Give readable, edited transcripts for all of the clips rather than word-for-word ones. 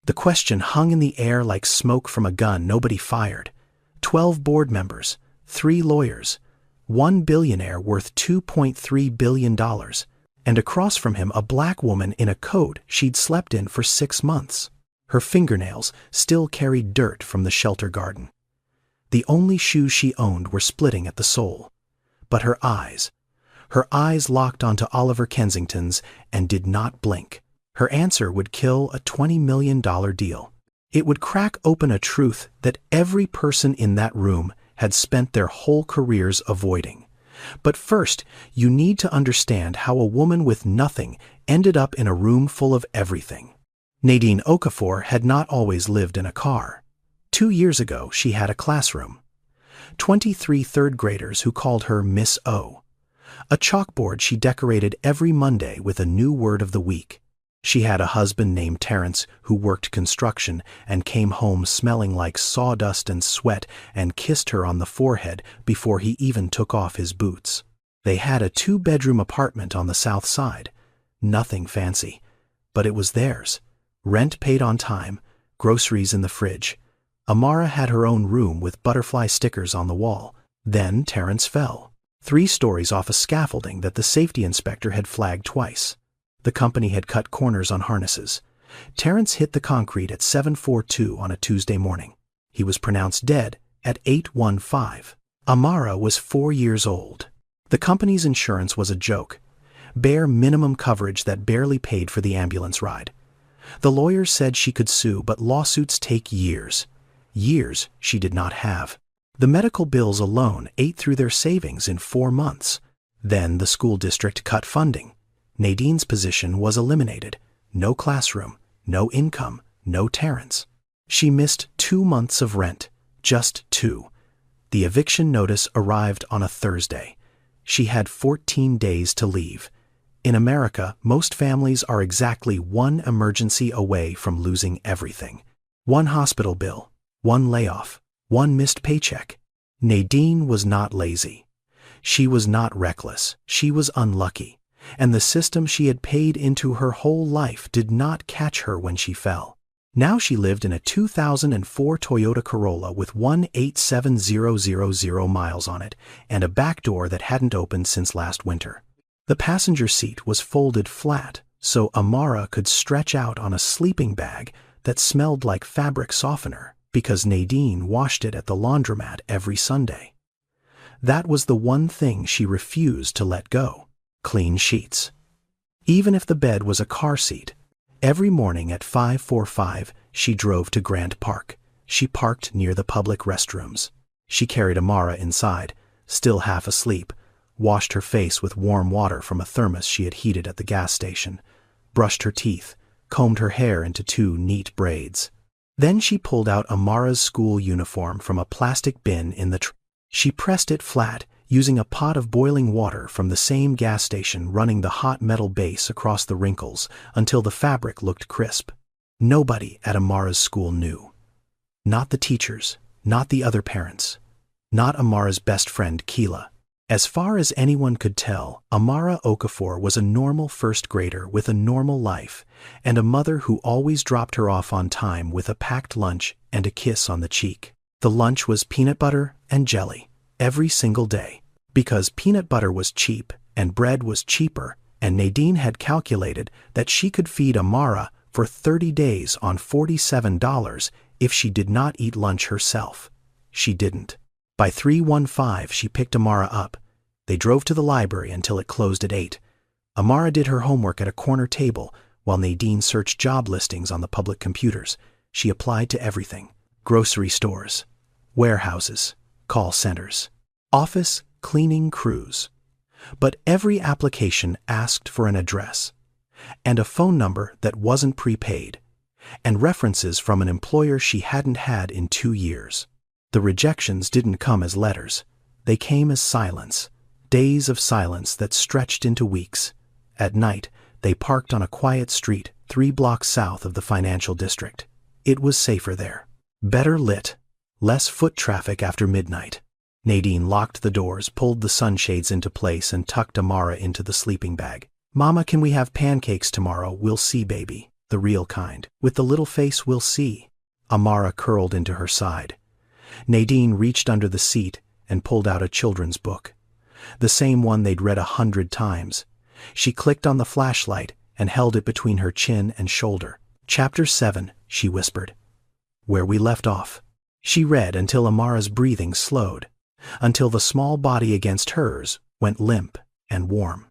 The question hung in the air like smoke from a gun nobody fired. 12 board members, 3 lawyers, 1 billionaire worth $2.3 billion, and across from him a black woman in a coat she'd slept in for 6 months. Her fingernails still carried dirt from the shelter garden. The only shoes she owned were splitting at the sole. But her eyes locked onto Oliver Kensington's and did not blink. Her answer would kill a $20 million deal. It would crack open a truth that every person in that room had spent their whole careers avoiding. But first, you need to understand how a woman with nothing ended up in a room full of everything. Nadine Okafor had not always lived in a car. 2 years ago, she had a classroom. 23 third graders who called her Miss O. A chalkboard she decorated every Monday with a new word of the week. She had a husband named Terrence who worked construction and came home smelling like sawdust and sweat and kissed her on the forehead before he even took off his boots. They had a 2-bedroom apartment on the south side. Nothing fancy, but it was theirs. Rent paid on time, groceries in the fridge. Amara had her own room with butterfly stickers on the wall. Then Terrence fell. 3 stories off a scaffolding that the safety inspector had flagged twice. The company had cut corners on harnesses. Terrence hit the concrete at 7:42 on a Tuesday morning. He was pronounced dead at 8:15. Amara was 4 years old. The company's insurance was a joke. Bare minimum coverage that barely paid for the ambulance ride. The lawyers said she could sue, but lawsuits take years. Years she did not have. The medical bills alone ate through their savings in 4 months. Then the school district cut funding. Nadine's position was eliminated. No classroom, no income, no Terrence. She missed 2 months of rent, just 2. The eviction notice arrived on a Thursday. She had 14 days to leave. In America, most families are exactly 1 emergency away from losing everything. 1 hospital bill, 1 layoff, 1 missed paycheck. Nadine was not lazy. She was not reckless. She was unlucky. And the system she had paid into her whole life did not catch her when she fell. Now she lived in a 2004 Toyota Corolla with 187,000 miles on it and a back door that hadn't opened since last winter. The passenger seat was folded flat so Amara could stretch out on a sleeping bag that smelled like fabric softener because Nadine washed it at the laundromat every Sunday. That was the one thing she refused to let go. Clean sheets. Even if the bed was a car seat, every morning at 5:45 she drove to Grant Park. She parked near the public restrooms. She carried Amara inside, still half asleep, washed her face with warm water from a thermos she had heated at the gas station, brushed her teeth, combed her hair into 2 neat braids. Then she pulled out Amara's school uniform from a plastic bin in the She pressed it flat, using a pot of boiling water from the same gas station running the hot metal base across the wrinkles until the fabric looked crisp. Nobody at Amara's school knew. Not the teachers, not the other parents, not Amara's best friend Keela. As far as anyone could tell, Amara Okafor was a normal first grader with a normal life and a mother who always dropped her off on time with a packed lunch and a kiss on the cheek. The lunch was peanut butter and jelly every single day. Because peanut butter was cheap and bread was cheaper, and Nadine had calculated that she could feed Amara for 30 days on $47 if she did not eat lunch herself. She didn't. By 3:15 she picked Amara up. They drove to the library until it closed at 8. Amara did her homework at a corner table while Nadine searched job listings on the public computers. She applied to everything: grocery stores, warehouses, call centers, office cleaning crews. But every application asked for an address, and a phone number that wasn't prepaid, and references from an employer she hadn't had in 2 years. The rejections didn't come as letters. They came as silence, days of silence that stretched into weeks. At night, they parked on a quiet street 3 blocks south of the financial district. It was safer there. Better lit, less foot traffic after midnight. Nadine locked the doors, pulled the sunshades into place, and tucked Amara into the sleeping bag. "Mama, can we have pancakes tomorrow? We'll see, baby." the real kind, with the little face we'll see. Amara curled into her side. Nadine reached under the seat and pulled out a children's book. The same one they'd read 100 times. She clicked on the flashlight and held it between her chin and shoulder. Chapter 7, she whispered. Where we left off. She read until Amara's breathing slowed, until the small body against hers went limp and warm.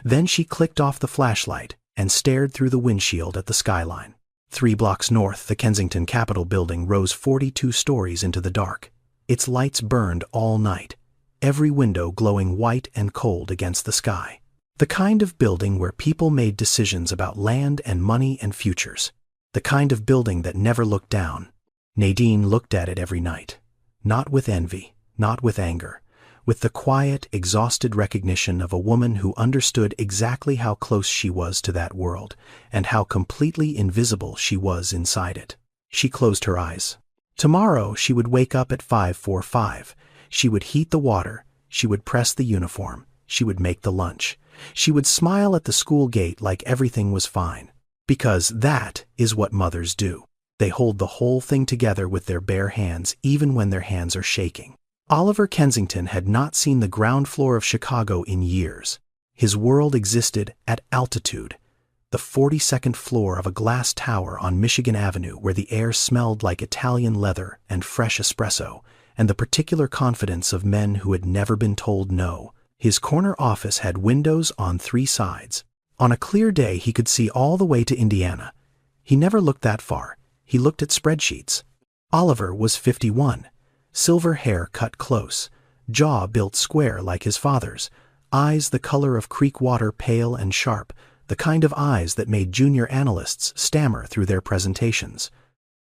Then she clicked off the flashlight and stared through the windshield at the skyline. 3 blocks north, the Kensington Capitol building rose 42 stories into the dark. Its lights burned all night, every window glowing white and cold against the sky. The kind of building where people made decisions about land and money and futures. The kind of building that never looked down. Nadine looked at it every night. Not with envy, not with anger, with the quiet, exhausted recognition of a woman who understood exactly how close she was to that world and how completely invisible she was inside it. She closed her eyes. Tomorrow she would wake up at 5:45. She would heat the water. She would press the uniform. She would make the lunch. She would smile at the school gate like everything was fine. Because that is what mothers do. They hold the whole thing together with their bare hands, even when their hands are shaking. Oliver Kensington had not seen the ground floor of Chicago in years. His world existed at altitude, the 42nd floor of a glass tower on Michigan Avenue where the air smelled like Italian leather and fresh espresso, and the particular confidence of men who had never been told no. His corner office had windows on 3 sides. On a clear day he could see all the way to Indiana. He never looked that far. He looked at spreadsheets. Oliver was 51. Silver hair cut close, jaw built square like his father's, eyes the color of creek water, pale and sharp, the kind of eyes that made junior analysts stammer through their presentations.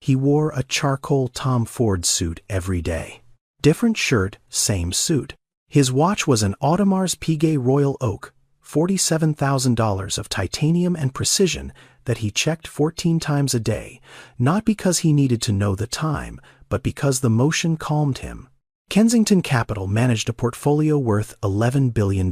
He wore a charcoal Tom Ford suit every day. Different shirt, same suit. His watch was an Audemars Piguet Royal Oak, $47,000 of titanium and precision that he checked 14 times a day, not because he needed to know the time, but because the motion calmed him. Kensington Capital managed a portfolio worth $11 billion.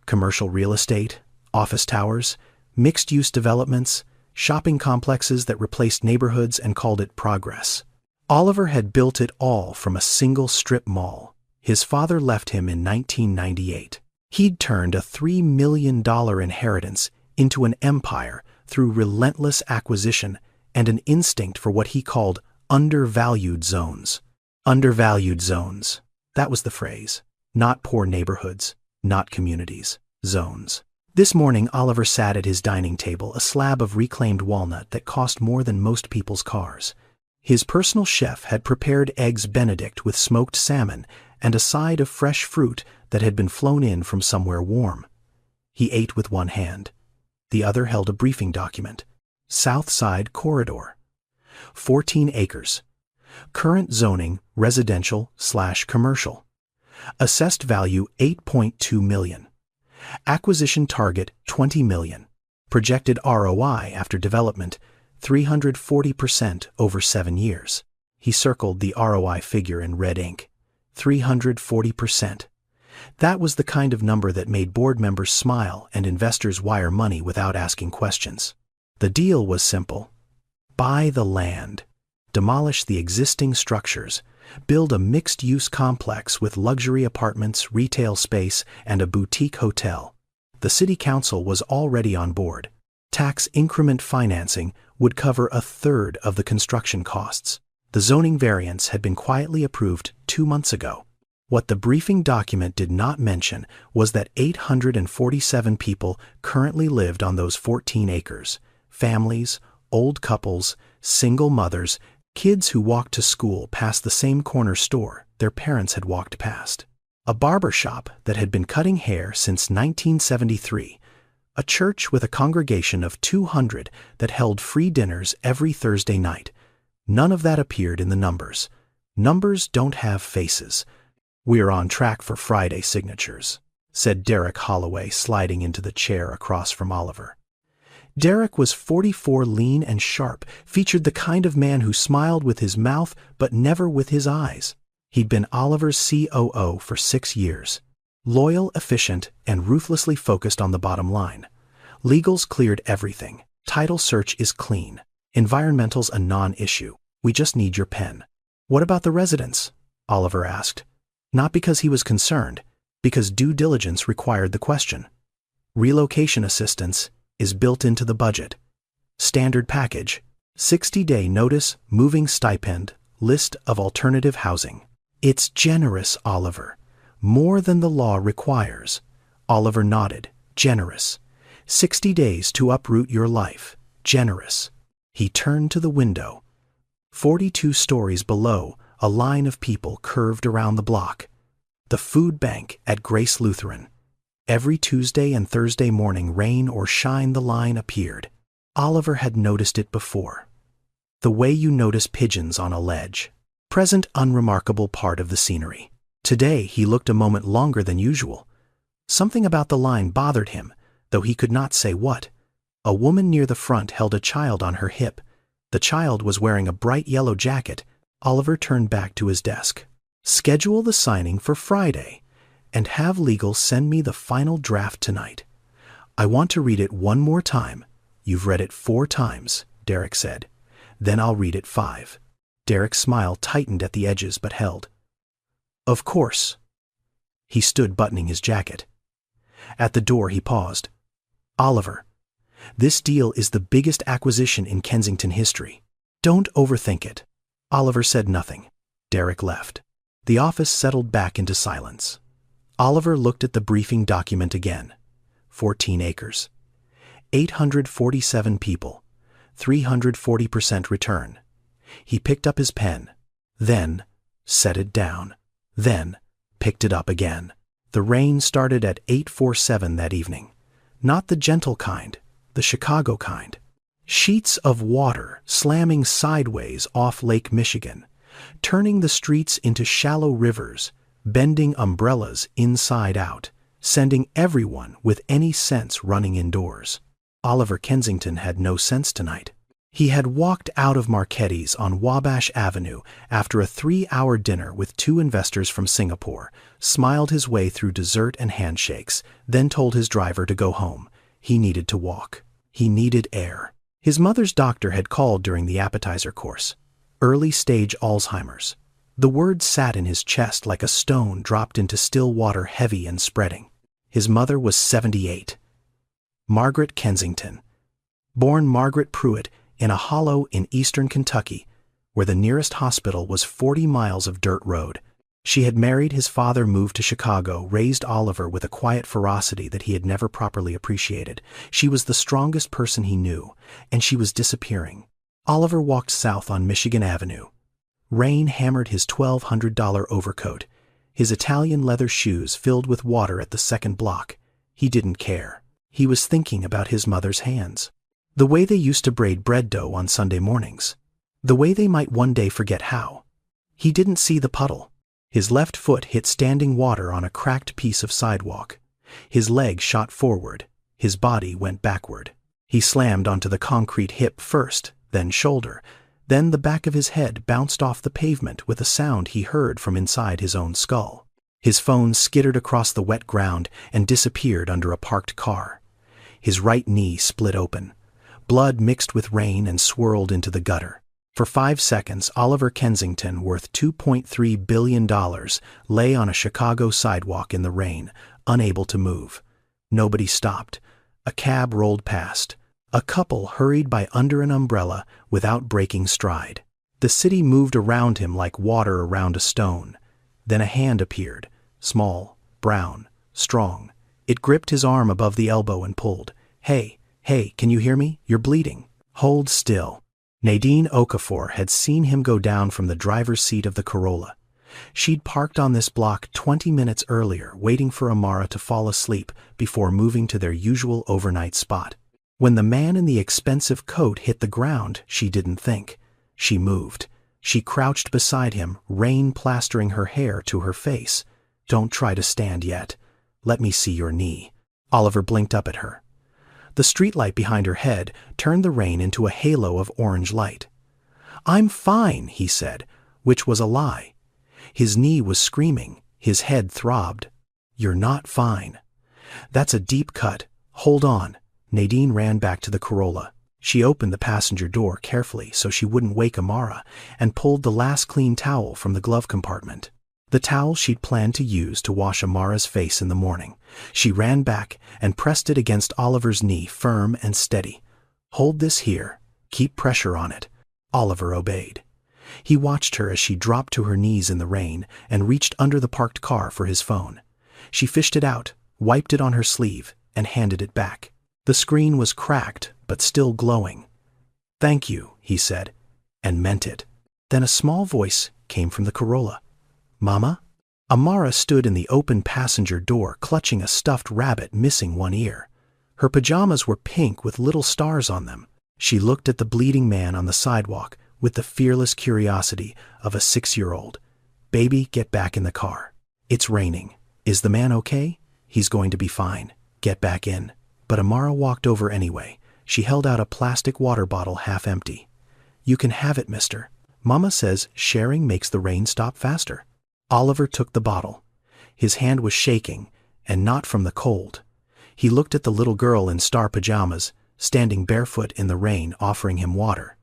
Commercial real estate, office towers, mixed-use developments, shopping complexes that replaced neighborhoods and called it progress. Oliver had built it all from a single strip mall. His father left him in 1998. He'd turned a $3 million inheritance into an empire through relentless acquisition and an instinct for what he called undervalued zones. Undervalued zones. That was the phrase. Not poor neighborhoods, not communities, zones. This morning Oliver sat at his dining table, a slab of reclaimed walnut that cost more than most people's cars. His personal chef had prepared eggs Benedict with smoked salmon and a side of fresh fruit that had been flown in from somewhere warm. He ate with one hand. The other held a briefing document. South Side Corridor. 14 acres. Current zoning, residential/commercial. Assessed value $8.2 million. Acquisition target $20 million. Projected ROI after development 340% over 7 years. He circled the ROI figure in red ink. 340%. That was the kind of number that made board members smile and investors wire money without asking questions. The deal was simple. Buy the land, demolish the existing structures, build a mixed-use complex with luxury apartments, retail space, and a boutique hotel. The city council was already on board. Tax increment financing would cover 1/3 of the construction costs. The zoning variance had been quietly approved 2 months ago. What the briefing document did not mention was that 847 people currently lived on those 14 acres. Families, old couples, single mothers, kids who walked to school past the same corner store their parents had walked past. A barber shop that had been cutting hair since 1973. A church with a congregation of 200 that held free dinners every Thursday night. None of that appeared in the numbers. Numbers don't have faces. "We're on track for Friday signatures," said Derek Holloway, sliding into the chair across from Oliver. Derek was 44, lean and sharp, featured the kind of man who smiled with his mouth but never with his eyes. He'd been Oliver's COO for 6 years. Loyal, efficient, and ruthlessly focused on the bottom line. Legals cleared everything. Title search is clean. Environmental's a non-issue. We just need your pen. What about the residents? Oliver asked. Not because he was concerned, because due diligence required the question. Relocation assistance is built into the budget. Standard package. 60-day notice, moving stipend, list of alternative housing. It's generous, Oliver. More than the law requires. Oliver nodded. Generous. 60 days to uproot your life. Generous. He turned to the window. 42 stories below, a line of people curved around the block. The food bank at Grace Lutheran. Every Tuesday and Thursday morning, rain or shine, the line appeared. Oliver had noticed it before. The way you notice pigeons on a ledge. Present, unremarkable part of the scenery. Today he looked a moment longer than usual. Something about the line bothered him, though he could not say what. A woman near the front held a child on her hip. The child was wearing a bright yellow jacket. Oliver turned back to his desk. Schedule the signing for Friday, and have legal send me the final draft tonight. I want to read it one more time. You've read it 4 times, Derek said. Then I'll read it 5. Derek's smile tightened at the edges but held. Of course. He stood buttoning his jacket. At the door he paused. Oliver, this deal is the biggest acquisition in Kensington history. Don't overthink it. Oliver said nothing. Derek left. The office settled back into silence. Oliver looked at the briefing document again. 14 acres. 847 people. 340% return. He picked up his pen. Then set it down. Then picked it up again. The rain started at 8:47 that evening. Not the gentle kind, the Chicago kind. Sheets of water slamming sideways off Lake Michigan, turning the streets into shallow rivers, bending umbrellas inside out, sending everyone with any sense running indoors. Oliver Kensington had no sense tonight. He had walked out of Marchetti's on Wabash Avenue after a 3-hour dinner with 2 investors from Singapore, smiled his way through dessert and handshakes, then told his driver to go home. He needed to walk. He needed air. His mother's doctor had called during the appetizer course. Early-stage Alzheimer's. The word sat in his chest like a stone dropped into still water, heavy and spreading. His mother was 78. Margaret Kensington. Born Margaret Pruitt in a hollow in eastern Kentucky, where the nearest hospital was 40 miles of dirt road. She had married his father, moved to Chicago, raised Oliver with a quiet ferocity that he had never properly appreciated. She was the strongest person he knew, and she was disappearing. Oliver walked south on Michigan Avenue. Rain hammered his $1,200 overcoat. His Italian leather shoes filled with water at the second block. He didn't care. He was thinking about his mother's hands. The way they used to braid bread dough on Sunday mornings. The way they might one day forget how. He didn't see the puddle. His left foot hit standing water on a cracked piece of sidewalk. His leg shot forward. His body went backward. He slammed onto the concrete, hip first, then shoulder. Then the back of his head bounced off the pavement with a sound he heard from inside his own skull. His phone skittered across the wet ground and disappeared under a parked car. His right knee split open. Blood mixed with rain and swirled into the gutter. For 5 seconds, Oliver Kensington, worth $2.3 billion, lay on a Chicago sidewalk in the rain, unable to move. Nobody stopped. A cab rolled past. A couple hurried by under an umbrella without breaking stride. The city moved around him like water around a stone. Then a hand appeared, small, brown, strong. It gripped his arm above the elbow and pulled. Hey, can you hear me? You're bleeding. Hold still. Nadine Okafor had seen him go down from the driver's seat of the Corolla. She'd parked on this block 20 minutes earlier, waiting for Amara to fall asleep before moving to their usual overnight spot. When the man in the expensive coat hit the ground, she didn't think. She moved. She crouched beside him, rain plastering her hair to her face. Don't try to stand yet. Let me see your knee. Oliver blinked up at her. The streetlight behind her head turned the rain into a halo of orange light. I'm fine, he said, which was a lie. His knee was screaming. His head throbbed. You're not fine. That's a deep cut. Hold on. Nadine ran back to the Corolla. She opened the passenger door carefully so she wouldn't wake Amara and pulled the last clean towel from the glove compartment. The towel she'd planned to use to wash Amara's face in the morning. She ran back and pressed it against Oliver's knee, firm and steady. "Hold this here. Keep pressure on it." Oliver obeyed. He watched her as she dropped to her knees in the rain and reached under the parked car for his phone. She fished it out, wiped it on her sleeve, and handed it back. The screen was cracked, but still glowing. "Thank you," he said, and meant it. Then a small voice came from the Corolla. "Mama?" Amara stood in the open passenger door, clutching a stuffed rabbit missing one ear. Her pajamas were pink with little stars on them. She looked at the bleeding man on the sidewalk with the fearless curiosity of a 6-year-old. "Baby, get back in the car. It's raining. Is the man okay? He's going to be fine. Get back in." But Amara walked over anyway. She held out a plastic water bottle half empty. "You can have it, mister. Mama says sharing makes the rain stop faster." Oliver took the bottle. His hand was shaking, and not from the cold. He looked at the little girl in star pajamas, standing barefoot in the rain, offering him water.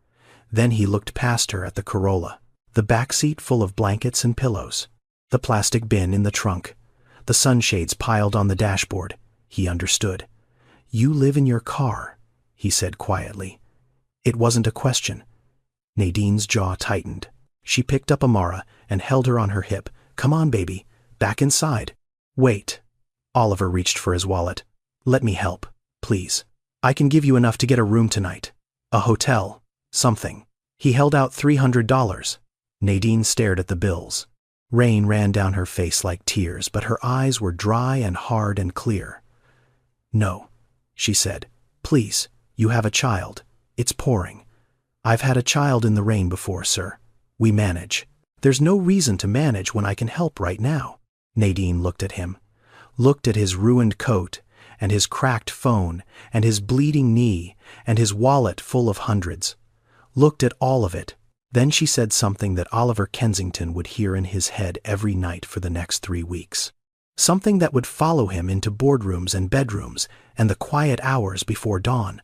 Then he looked past her at the Corolla, the back seat full of blankets and pillows, the plastic bin in the trunk, the sunshades piled on the dashboard. He understood. "You live in your car," he said quietly. It wasn't a question. Nadine's jaw tightened. She picked up Amara and held her on her hip. "Come on, baby. Back inside." "Wait." Oliver reached for his wallet. "Let me help, please. I can give you enough to get a room tonight. A hotel. Something." He held out $300. Nadine stared at the bills. Rain ran down her face like tears, but her eyes were dry and hard and clear. "No," she said. "Please, you have a child. It's pouring. I've had a child in the rain before, sir. We manage. There's no reason to manage when I can help right now." Nadine looked at him, looked at his ruined coat, and his cracked phone, and his bleeding knee, and his wallet full of hundreds. Looked at all of it. Then she said something that Oliver Kensington would hear in his head every night for the next 3 weeks. Something that would follow him into boardrooms and bedrooms and the quiet hours before dawn.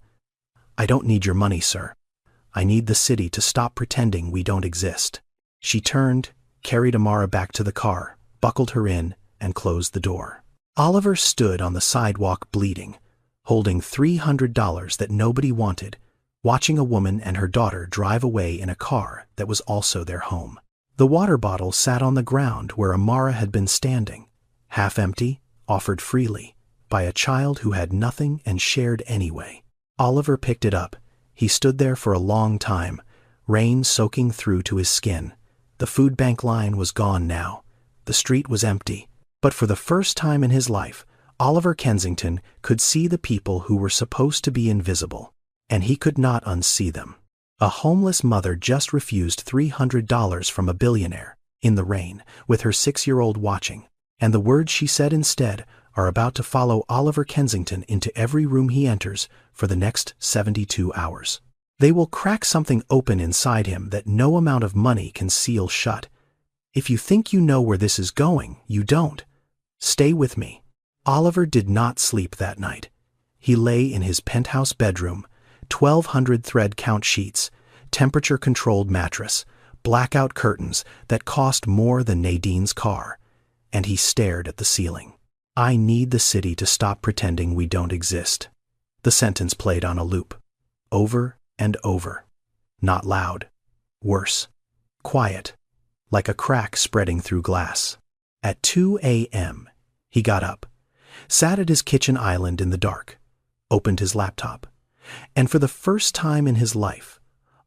"I don't need your money, sir. I need the city to stop pretending we don't exist." She turned, carried Amara back to the car, buckled her in, and closed the door. Oliver stood on the sidewalk bleeding, holding $300 that nobody wanted, watching a woman and her daughter drive away in a car that was also their home. The water bottle sat on the ground where Amara had been standing, half empty, offered freely, by a child who had nothing and shared anyway. Oliver picked it up. He stood there for a long time, rain soaking through to his skin. The food bank line was gone now. The street was empty. But for the first time in his life, Oliver Kensington could see the people who were supposed to be invisible, and he could not unsee them. A homeless mother just refused $300 from a billionaire, in the rain, with her 6-year-old watching, and the words she said instead are about to follow Oliver Kensington into every room he enters for the next 72 hours. They will crack something open inside him that no amount of money can seal shut. If you think you know where this is going, you don't. Stay with me. Oliver did not sleep that night. He lay in his penthouse bedroom, 1,200 thread count sheets, temperature-controlled mattress, blackout curtains that cost more than Nadine's car, and he stared at the ceiling. "I need the city to stop pretending we don't exist." The sentence played on a loop, over and over. Not loud. Worse. Quiet. Like a crack spreading through glass. At 2 a.m., he got up, sat at his kitchen island in the dark, opened his laptop, and for the first time in his life,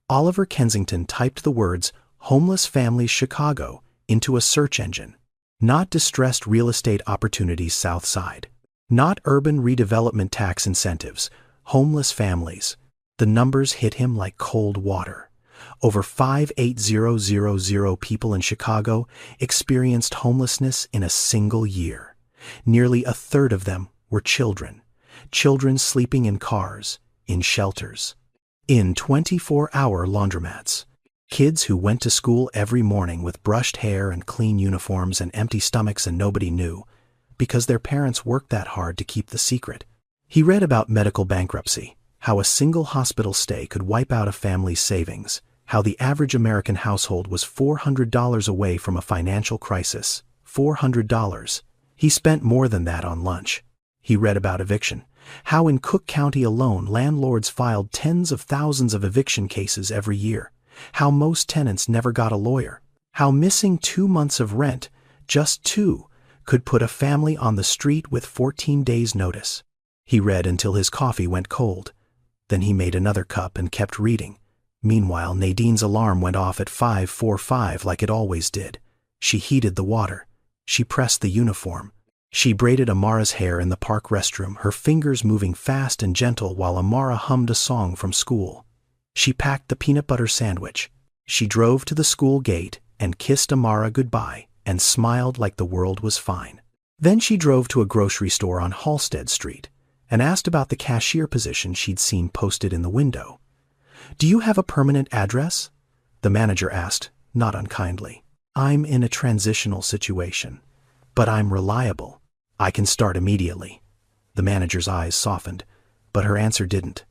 Oliver Kensington typed the words "Homeless Families Chicago" into a search engine. Not distressed real estate opportunities South Side. Not urban redevelopment tax incentives. Homeless families. The numbers hit him like cold water. Over 580,000 people in Chicago experienced homelessness in a single year. Nearly a third of them were children. Children sleeping in cars, in shelters, in 24-hour laundromats. Kids who went to school every morning with brushed hair and clean uniforms and empty stomachs and nobody knew, because their parents worked that hard to keep the secret. He read about medical bankruptcy, how a single hospital stay could wipe out a family's savings, how the average American household was $400 away from a financial crisis. $400. He spent more than that on lunch. He read about eviction, how in Cook County alone landlords filed tens of thousands of eviction cases every year, how most tenants never got a lawyer, how missing 2 months of rent, just 2, could put a family on the street with 14 days' notice. He read until his coffee went cold. Then he made another cup and kept reading. Meanwhile, Nadine's alarm went off at 5:45 like it always did. She heated the water. She pressed the uniform. She braided Amara's hair in the park restroom, her fingers moving fast and gentle while Amara hummed a song from school. She packed the peanut butter sandwich. She drove to the school gate and kissed Amara goodbye and smiled like the world was fine. Then she drove to a grocery store on Halsted Street and asked about the cashier position she'd seen posted in the window. "Do you have a permanent address?" The manager asked, not unkindly. "I'm in a transitional situation, but I'm reliable. I can start immediately." The manager's eyes softened, but her answer didn't.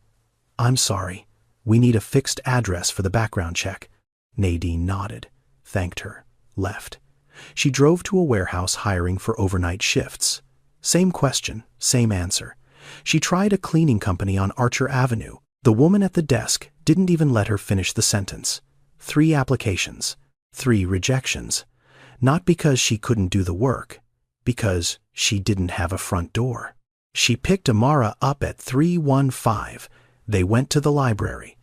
"I'm sorry. We need a fixed address for the background check." Nadine nodded, thanked her, left. She drove to a warehouse hiring for overnight shifts. Same question, same answer. She tried a cleaning company on Archer Avenue. The woman at the desk didn't even let her finish the sentence. 3 applications, 3 rejections. Not because she couldn't do the work, because she didn't have a front door. She picked Amara up at 3:15. They went to the library.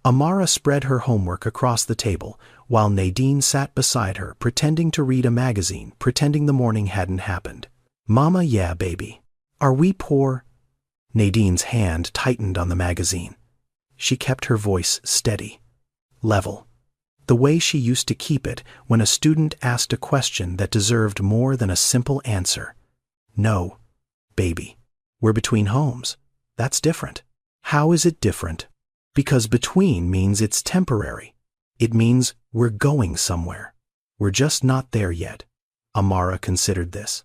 Amara spread her homework across the table, while Nadine sat beside her, pretending to read a magazine, pretending the morning hadn't happened. "Mama, yeah, baby. Are we poor?" Nadine's hand tightened on the magazine. She kept her voice steady, level, the way she used to keep it when a student asked a question that deserved more than a simple answer. "No, baby. We're between homes. That's different." "How is it different?" "Because between means it's temporary. It means we're going somewhere. We're just not there yet." Amara considered this.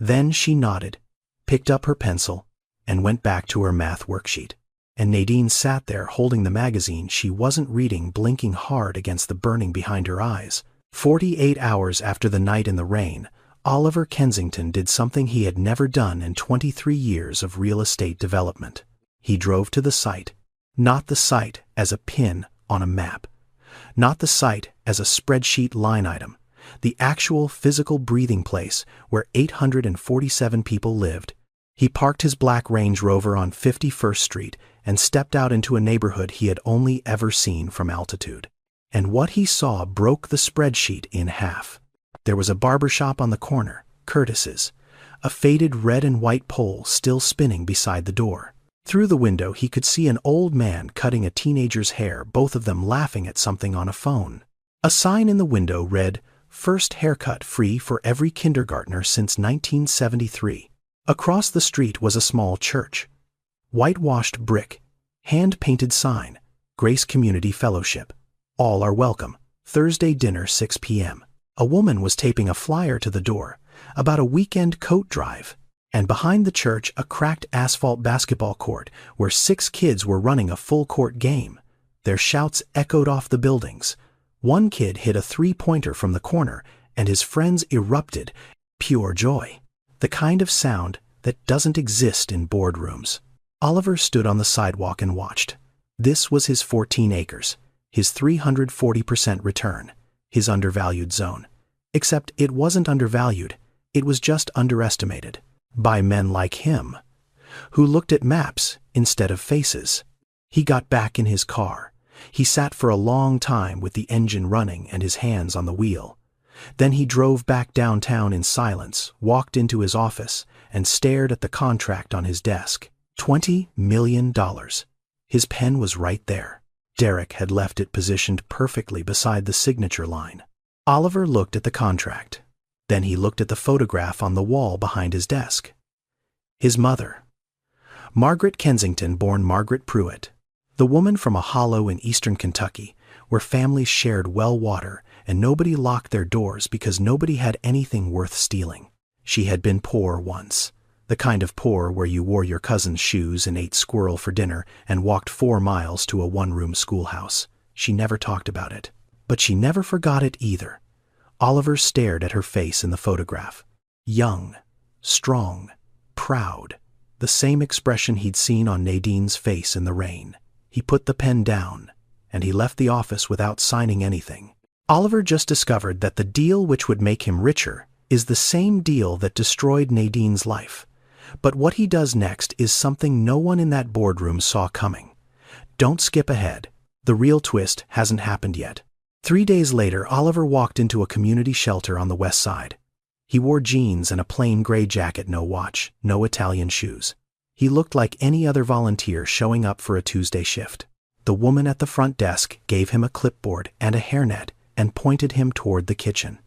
Then she nodded, picked up her pencil, and went back to her math worksheet. And Nadine sat there holding the magazine she wasn't reading, blinking hard against the burning behind her eyes. 48 hours after the night in the rain, Oliver Kensington did something he had never done in 23 years of real estate development. He drove to the site, not the site as a pin on a map, not the site as a spreadsheet line item, the actual physical breathing place where 847 people lived. He parked his black Range Rover on 51st Street and stepped out into a neighborhood he had only ever seen from altitude. And what he saw broke the spreadsheet in half. There was a barbershop on the corner, Curtis's, a faded red and white pole still spinning beside the door. Through the window he could see an old man cutting a teenager's hair, both of them laughing at something on a phone. A sign in the window read, "First haircut free for every kindergartner since 1973. Across the street was a small church. Whitewashed brick, hand-painted sign, Grace Community Fellowship. All are welcome. Thursday dinner 6 p.m. A woman was taping a flyer to the door about a weekend coat drive. And behind the church, a cracked asphalt basketball court where 6 kids were running a full-court game. Their shouts echoed off the buildings. One kid hit a 3-pointer from the corner, and his friends erupted. Pure joy. The kind of sound that doesn't exist in boardrooms. Oliver stood on the sidewalk and watched. This was his 14 acres, his 340% return, his undervalued zone. Except it wasn't undervalued, it was just underestimated. By men like him, who looked at maps instead of faces. He got back in his car. He sat for a long time with the engine running and his hands on the wheel. Then he drove back downtown in silence, walked into his office, and stared at the contract on his desk. $20 million. His pen was right there. Derek had left it positioned perfectly beside the signature line. Oliver looked at the contract. Then he looked at the photograph on the wall behind his desk. His mother. Margaret Kensington, born Margaret Pruitt. The woman from a hollow in eastern Kentucky, where families shared well water and nobody locked their doors because nobody had anything worth stealing. She had been poor once. The kind of poor where you wore your cousin's shoes and ate squirrel for dinner and walked 4 miles to a one-room schoolhouse. She never talked about it. But she never forgot it either. Oliver stared at her face in the photograph. Young, strong, proud. The same expression he'd seen on Nadine's face in the rain. He put the pen down, and he left the office without signing anything. Oliver just discovered that the deal which would make him richer is the same deal that destroyed Nadine's life. But what he does next is something no one in that boardroom saw coming. Don't skip ahead. The real twist hasn't happened yet. 3 days later, Oliver walked into a community shelter on the west side. He wore jeans and a plain gray jacket, no watch, no Italian shoes. He looked like any other volunteer showing up for a Tuesday shift. The woman at the front desk gave him a clipboard and a hairnet and pointed him toward the kitchen.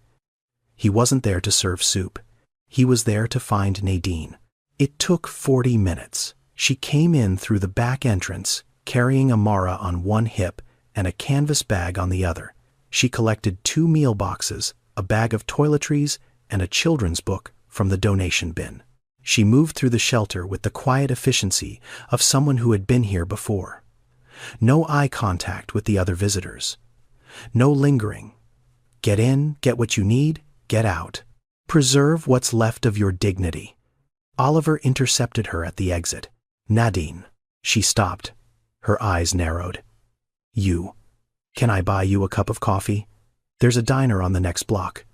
He wasn't there to serve soup. He was there to find Nadine. It took 40 minutes. She came in through the back entrance, carrying Amara on one hip and a canvas bag on the other. She collected 2 meal boxes, a bag of toiletries, and a children's book from the donation bin. She moved through the shelter with the quiet efficiency of someone who had been here before. No eye contact with the other visitors. No lingering. Get in, get what you need, get out. Preserve what's left of your dignity. Oliver intercepted her at the exit. Nadine. She stopped. Her eyes narrowed. You. Can I buy you a cup of coffee? There's a diner on the next block.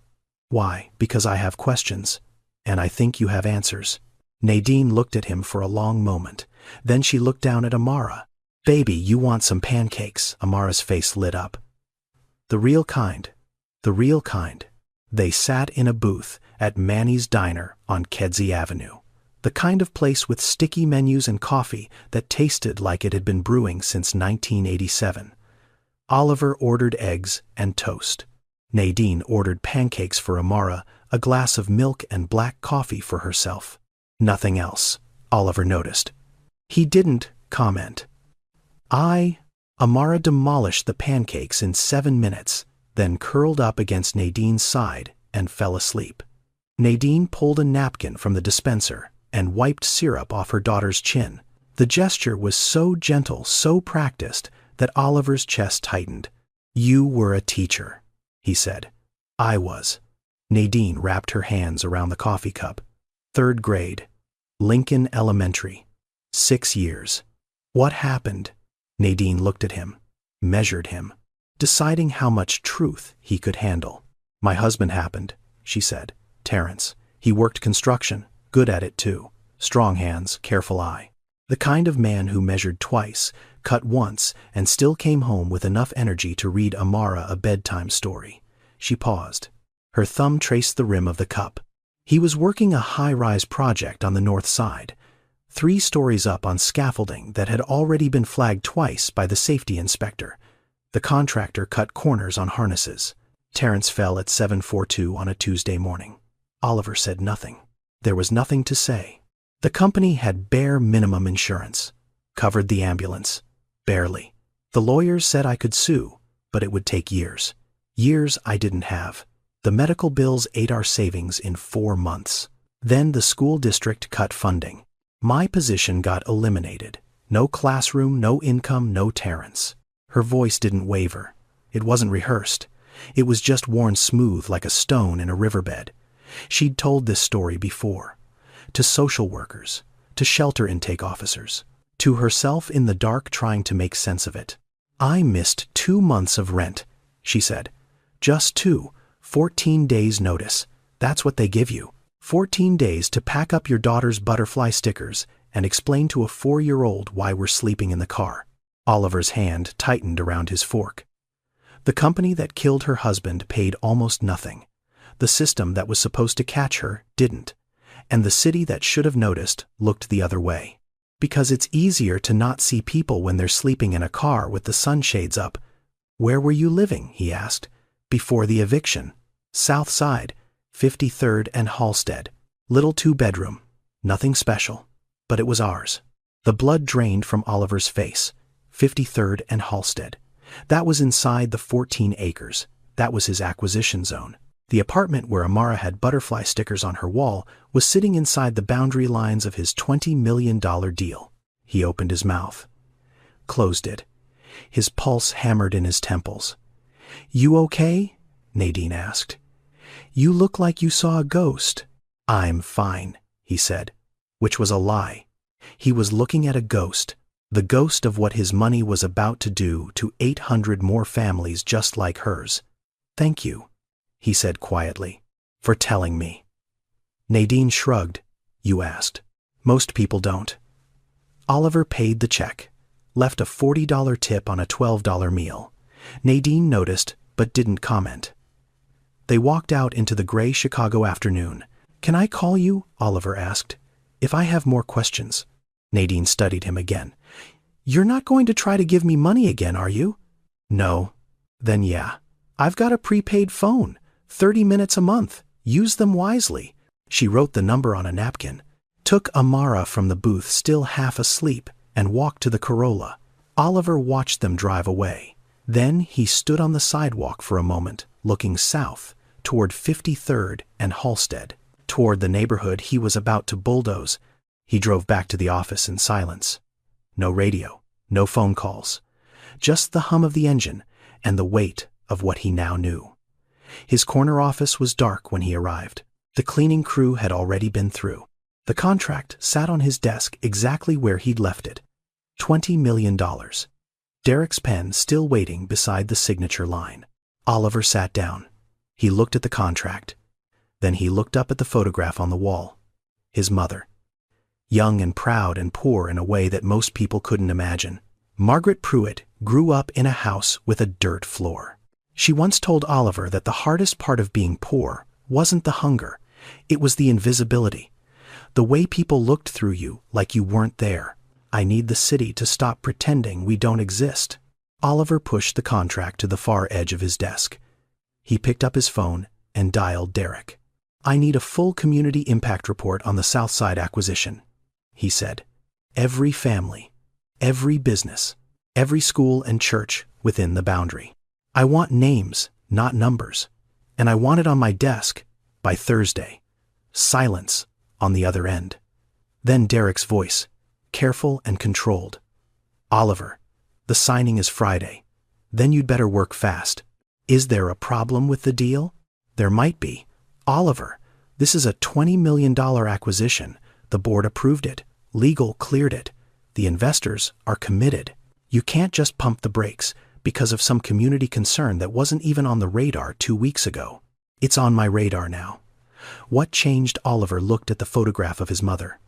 Why? Because I have questions. And I think you have answers. Nadine looked at him for a long moment. Then she looked down at Amara. Baby, you want some pancakes? Amara's face lit up. The real kind. The real kind. They sat in a booth at Manny's Diner on Kedzie Avenue. The kind of place with sticky menus and coffee that tasted like it had been brewing since 1987. Oliver ordered eggs and toast. Nadine ordered pancakes for Amara, a glass of milk and black coffee for herself. Nothing else, Oliver noticed. He didn't comment. Amara demolished the pancakes in 7 minutes, then curled up against Nadine's side and fell asleep. Nadine pulled a napkin from the dispenser and wiped syrup off her daughter's chin. The gesture was so gentle, so practiced, that Oliver's chest tightened. You were a teacher, he said. I was. Nadine wrapped her hands around the coffee cup. 3rd grade. Lincoln Elementary. 6 years. What happened? Nadine looked at him, measured him, deciding how much truth he could handle. My husband happened, she said. Terrence. He worked construction, good at it too. Strong hands, careful eye. The kind of man who measured twice, cut once, and still came home with enough energy to read Amara a bedtime story. She paused. Her thumb traced the rim of the cup. He was working a high-rise project on the north side, 3 stories up on scaffolding that had already been flagged twice by the safety inspector. The contractor cut corners on harnesses. Terrence fell at 7:42 on a Tuesday morning. Oliver said nothing. There was nothing to say. The company had bare minimum insurance. Covered the ambulance. Barely. The lawyers said I could sue, but it would take years. Years I didn't have. The medical bills ate our savings in 4 months. Then the school district cut funding. My position got eliminated. No classroom, no income, no Terrence. Her voice didn't waver. It wasn't rehearsed. It was just worn smooth like a stone in a riverbed. She'd told this story before. To social workers, to shelter intake officers, to herself in the dark trying to make sense of it. I missed 2 months of rent, she said. Just 2, 14 days notice. That's what they give you. 14 days to pack up your daughter's butterfly stickers and explain to a 4-year-old why we're sleeping in the car. Oliver's hand tightened around his fork. The company that killed her husband paid almost nothing. The system that was supposed to catch her didn't. And the city that should have noticed looked the other way. Because it's easier to not see people when they're sleeping in a car with the sunshades up. Where were you living, he asked, before the eviction? South Side, 53rd and Halstead. Little 2-bedroom. Nothing special. But it was ours. The blood drained from Oliver's face. 53rd and Halstead. That was inside the 14 acres. That was his acquisition zone. The apartment where Amara had butterfly stickers on her wall was sitting inside the boundary lines of his $20 million deal. He opened his mouth, closed it. His pulse hammered in his temples. "You okay?" Nadine asked. "You look like you saw a ghost." "I'm fine," he said, which was a lie. He was looking at a ghost, the ghost of what his money was about to do to 800 more families just like hers. "Thank you," he said quietly, "for telling me." Nadine shrugged. "You asked. Most people don't." Oliver paid the check, left a $40 tip on a $12 meal. Nadine noticed, but didn't comment. They walked out into the gray Chicago afternoon. "Can I call you?" Oliver asked. "If I have more questions." Nadine studied him again. "You're not going to try to give me money again, are you?" "No." "Then yeah. I've got a prepaid phone. 30 minutes a month. Use them wisely." She wrote the number on a napkin, took Amara from the booth still half asleep, and walked to the Corolla. Oliver watched them drive away. Then he stood on the sidewalk for a moment, looking south, toward 53rd and Halsted, toward the neighborhood he was about to bulldoze. He drove back to the office in silence. No radio, no phone calls, just the hum of the engine and the weight of what he now knew. His corner office was dark when he arrived. The cleaning crew had already been through. The contract sat on his desk exactly where he'd left it. $20 million. Derek's pen still waiting beside the signature line. Oliver sat down. He looked at the contract. Then he looked up at the photograph on the wall. His mother. Young and proud and poor in a way that most people couldn't imagine. Margaret Pruitt grew up in a house with a dirt floor. She once told Oliver that the hardest part of being poor wasn't the hunger, it was the invisibility. The way people looked through you like you weren't there. "I need the city to stop pretending we don't exist." Oliver pushed the contract to the far edge of his desk. He picked up his phone and dialed Derek. "I need a full community impact report on the Southside acquisition," he said. "Every family, every business, every school and church within the boundary. I want names, not numbers. And I want it on my desk by Thursday." Silence on the other end. Then Derek's voice, careful and controlled. "Oliver, the signing is Friday. Then you'd better work fast. Is there a problem with the deal?" "There might be." "Oliver, this is a $20 million acquisition. The board approved it. Legal cleared it. The investors are committed. You can't just pump the brakes because of some community concern that wasn't even on the radar 2 weeks ago. It's on my radar now." What changed? Oliver looked at the photograph of his mother.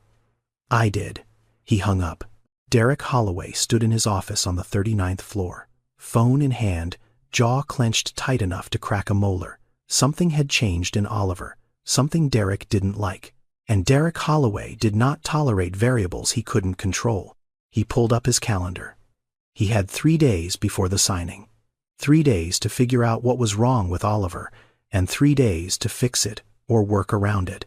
"I did." He hung up. Derek Holloway stood in his office on the 39th floor, phone in hand, jaw clenched tight enough to crack a molar. Something had changed in Oliver, something Derek didn't like. And Derek Holloway did not tolerate variables he couldn't control. He pulled up his calendar. He had 3 days before the signing. 3 days to figure out what was wrong with Oliver, and 3 days to fix it or work around it.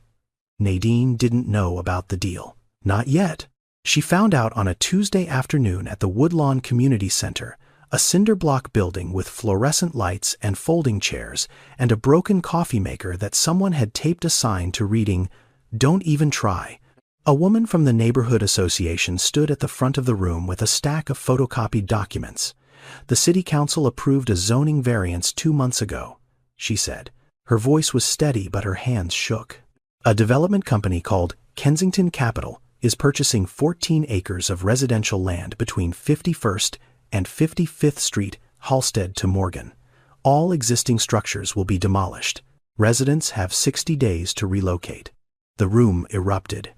Nadine didn't know about the deal. Not yet. She found out on a Tuesday afternoon at the Woodlawn Community Center, a cinder block building with fluorescent lights and folding chairs and a broken coffee maker that someone had taped a sign to reading, "Don't even try." A woman from the neighborhood association stood at the front of the room with a stack of photocopied documents. "The city council approved a zoning variance 2 months ago," she said. Her voice was steady, but her hands shook. "A development company called Kensington Capital is purchasing 14 acres of residential land between 51st and 55th Street, Halsted to Morgan. All existing structures will be demolished. Residents have 60 days to relocate." The room erupted.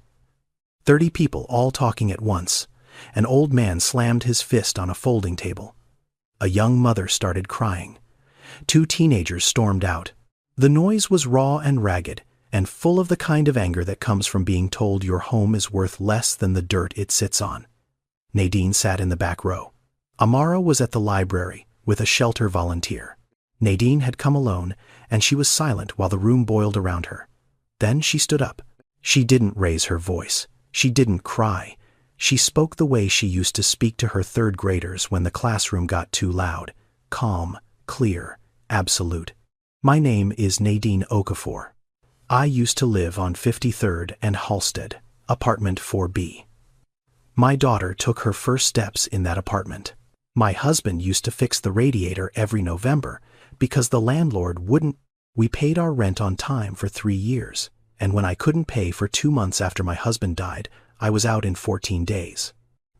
30 people all talking at once. An old man slammed his fist on a folding table. A young mother started crying. 2 teenagers stormed out. The noise was raw and ragged, and full of the kind of anger that comes from being told your home is worth less than the dirt it sits on. Nadine sat in the back row. Amara was at the library with a shelter volunteer. Nadine had come alone, and she was silent while the room boiled around her. Then she stood up. She didn't raise her voice. She didn't cry. She spoke the way she used to speak to her third graders when the classroom got too loud. Calm, clear, absolute. My name is Nadine Okafor. I used to live on 53rd and Halsted, apartment 4B. My daughter took her first steps in that apartment. My husband used to fix the radiator every November because the landlord wouldn't. We paid our rent on time for 3 years, and when I couldn't pay for 2 months after my husband died, I was out in 14 days.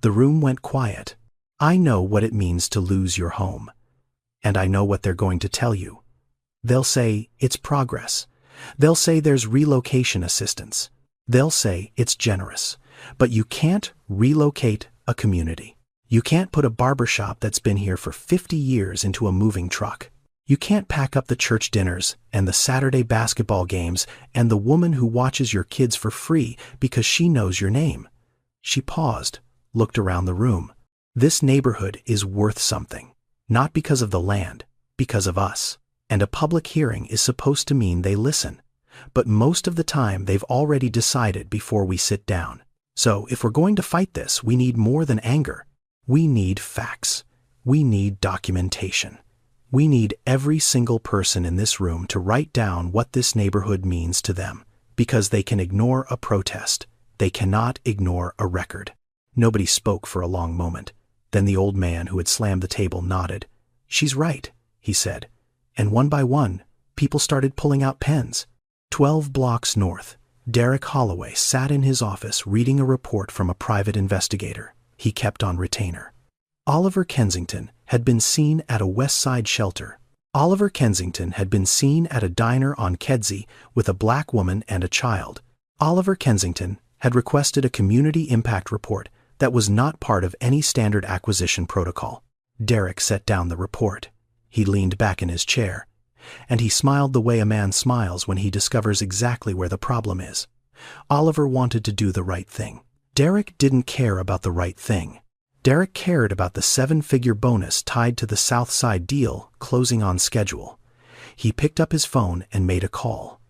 The room went quiet. I know what it means to lose your home. And I know what they're going to tell you. They'll say it's progress. They'll say there's relocation assistance. They'll say it's generous. But you can't relocate a community. You can't put a barbershop that's been here for 50 years into a moving truck. You can't pack up the church dinners and the Saturday basketball games and the woman who watches your kids for free because she knows your name. She paused, looked around the room. This neighborhood is worth something. Not because of the land, because of us. And a public hearing is supposed to mean they listen. But most of the time they've already decided before we sit down. So if we're going to fight this, we need more than anger. We need facts. We need documentation. We need every single person in this room to write down what this neighborhood means to them, because they can ignore a protest. They cannot ignore a record. Nobody spoke for a long moment. Then the old man who had slammed the table nodded. "She's right," he said. And one by one, people started pulling out pens. 12 blocks north, Derek Holloway sat in his office reading a report from a private investigator. He kept on retainer. Oliver Kensington had been seen at a West Side shelter. Oliver Kensington had been seen at a diner on Kedzie with a black woman and a child. Oliver Kensington had requested a community impact report that was not part of any standard acquisition protocol. Derek set down the report. He leaned back in his chair, and he smiled the way a man smiles when he discovers exactly where the problem is. Oliver wanted to do the right thing. Derek didn't care about the right thing. Derek cared about the 7-figure bonus tied to the South Side deal closing on schedule. He picked up his phone and made a call.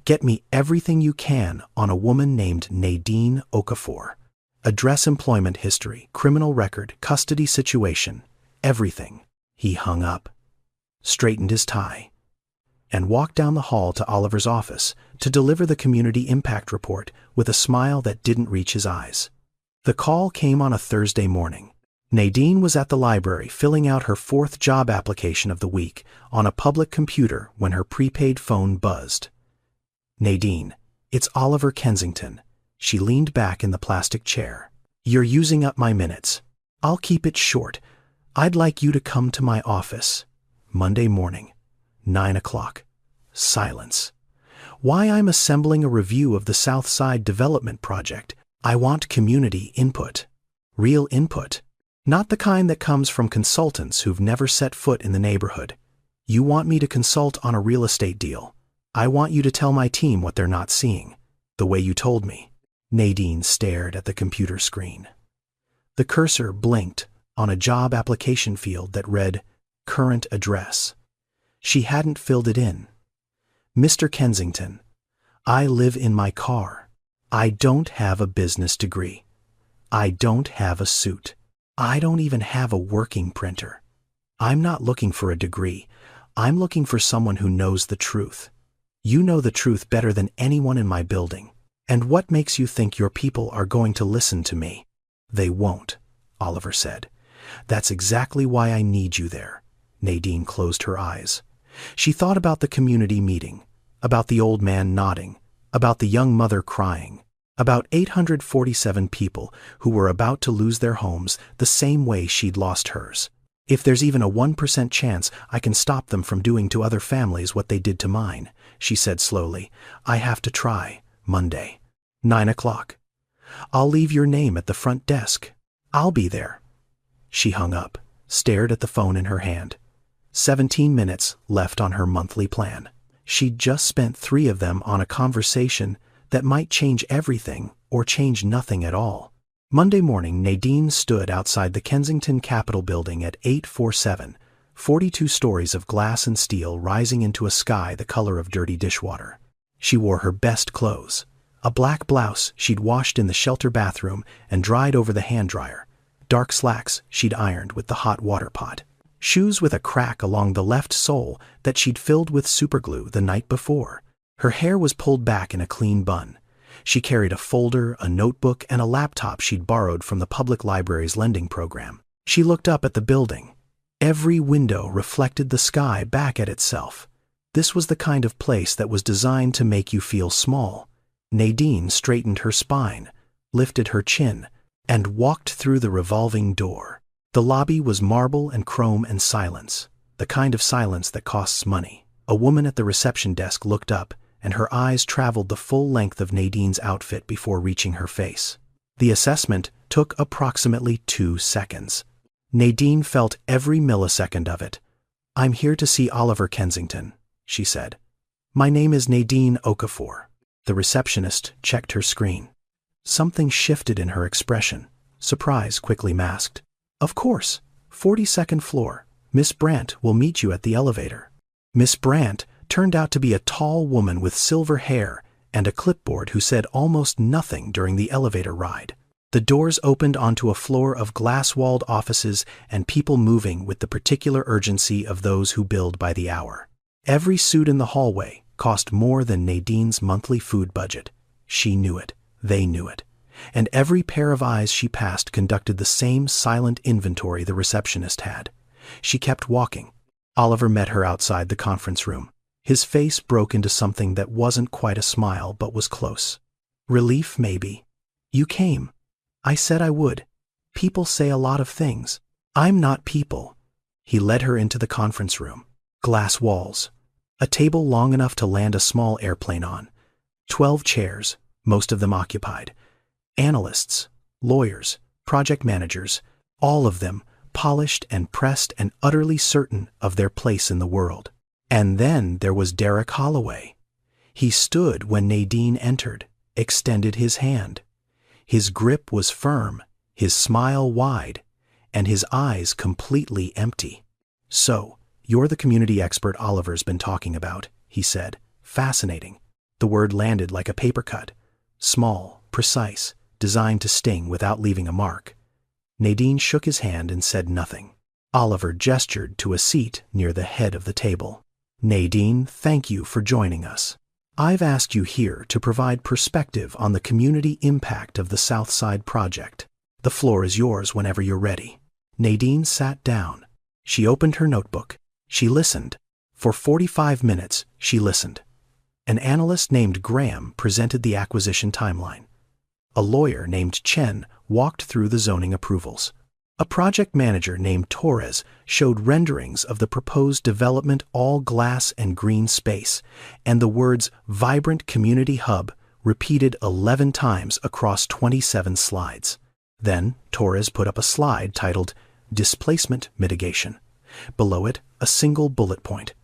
"Get me everything you can on a woman named Nadine Okafor. Address, employment history, criminal record, custody situation, everything." He hung up, straightened his tie, and walked down the hall to Oliver's office to deliver the community impact report with a smile that didn't reach his eyes. The call came on a Thursday morning. Nadine was at the library filling out her 4th job application of the week on a public computer when her prepaid phone buzzed. "Nadine, it's Oliver Kensington." She leaned back in the plastic chair. "You're using up my minutes. I'll keep it short. I'd like you to come to my office. Monday morning, 9 o'clock. Silence. Why I'm assembling a review of the South Side Development Project. I want community input. Real input. Not the kind that comes from consultants who've never set foot in the neighborhood. You want me to consult on a real estate deal. I want you to tell my team what they're not seeing, the way you told me." Nadine stared at the computer screen. The cursor blinked on a job application field that read, "Current address." She hadn't filled it in. "Mr. Kensington, I live in my car. I don't have a business degree. I don't have a suit. I don't even have a working printer. I'm not looking for a degree. I'm looking for someone who knows the truth. You know the truth better than anyone in my building. And what makes you think your people are going to listen to me?" "They won't," Oliver said. "That's exactly why I need you there." Nadine closed her eyes. She thought about the community meeting, about the old man nodding, about the young mother crying, about 847 people who were about to lose their homes the same way she'd lost hers. "If there's even a 1% chance I can stop them from doing to other families what they did to mine," she said slowly, "I have to try. Monday, 9 o'clock. I'll leave your name at the front desk. I'll be there." She hung up, stared at the phone in her hand. 17 minutes left on her monthly plan. She'd just spent 3 of them on a conversation that might change everything or change nothing at all. Monday morning, Nadine stood outside the Kensington Capitol building at 847, 42 stories of glass and steel rising into a sky the color of dirty dishwater. She wore her best clothes, a black blouse she'd washed in the shelter bathroom and dried over the hand dryer, dark slacks she'd ironed with the hot water pot. shoes with a crack along the left sole that she'd filled with superglue the night before. Her hair was pulled back in a clean bun. She carried a folder, a notebook, and a laptop she'd borrowed from the public library's lending program. She looked up at the building. Every window reflected the sky back at itself. This was the kind of place that was designed to make you feel small. Nadine straightened her spine, lifted her chin, and walked through the revolving door. The lobby was marble and chrome and silence, the kind of silence that costs money. A woman at the reception desk looked up, and her eyes traveled the full length of Nadine's outfit before reaching her face. The assessment took approximately 2 seconds. Nadine felt every millisecond of it. "I'm here to see Oliver Kensington," she said. "My name is Nadine Okafor." The receptionist checked her screen. Something shifted in her expression, surprise quickly masked. "Of course, 42nd floor. Miss Brandt will meet you at the elevator." Miss Brandt turned out to be a tall woman with silver hair and a clipboard who said almost nothing during the elevator ride. The doors opened onto a floor of glass-walled offices and people moving with the particular urgency of those who billed by the hour. Every suit in the hallway cost more than Nadine's monthly food budget. She knew it. They knew it. And every pair of eyes she passed conducted the same silent inventory the receptionist had. She kept walking. Oliver met her outside the conference room. His face broke into something that wasn't quite a smile but was close. Relief, maybe. "You came. I said I would. People say a lot of things. I'm not people." He led her into the conference room. Glass walls. A table long enough to land a small airplane on. 12 chairs, most of them occupied. Analysts, lawyers, project managers, all of them polished and pressed and utterly certain of their place in the world. And then there was Derek Holloway. He stood when Nadine entered, extended his hand. His grip was firm, his smile wide, and his eyes completely empty. "So, you're the community expert Oliver's been talking about," he said. "Fascinating." The word landed like a paper cut. Small, precise, designed to sting without leaving a mark. Nadine shook his hand and said nothing. Oliver gestured to a seat near the head of the table. "Nadine, thank you for joining us. I've asked you here to provide perspective on the community impact of the Southside Project. The floor is yours whenever you're ready." Nadine sat down. She opened her notebook. She listened. For 45 minutes, she listened. An analyst named Graham presented the acquisition timeline. A lawyer named Chen walked through the zoning approvals. A project manager named Torres showed renderings of the proposed development all glass and green space, and the words "Vibrant Community Hub" repeated 11 times across 27 slides. Then Torres put up a slide titled "Displacement Mitigation." Below it, a single bullet point: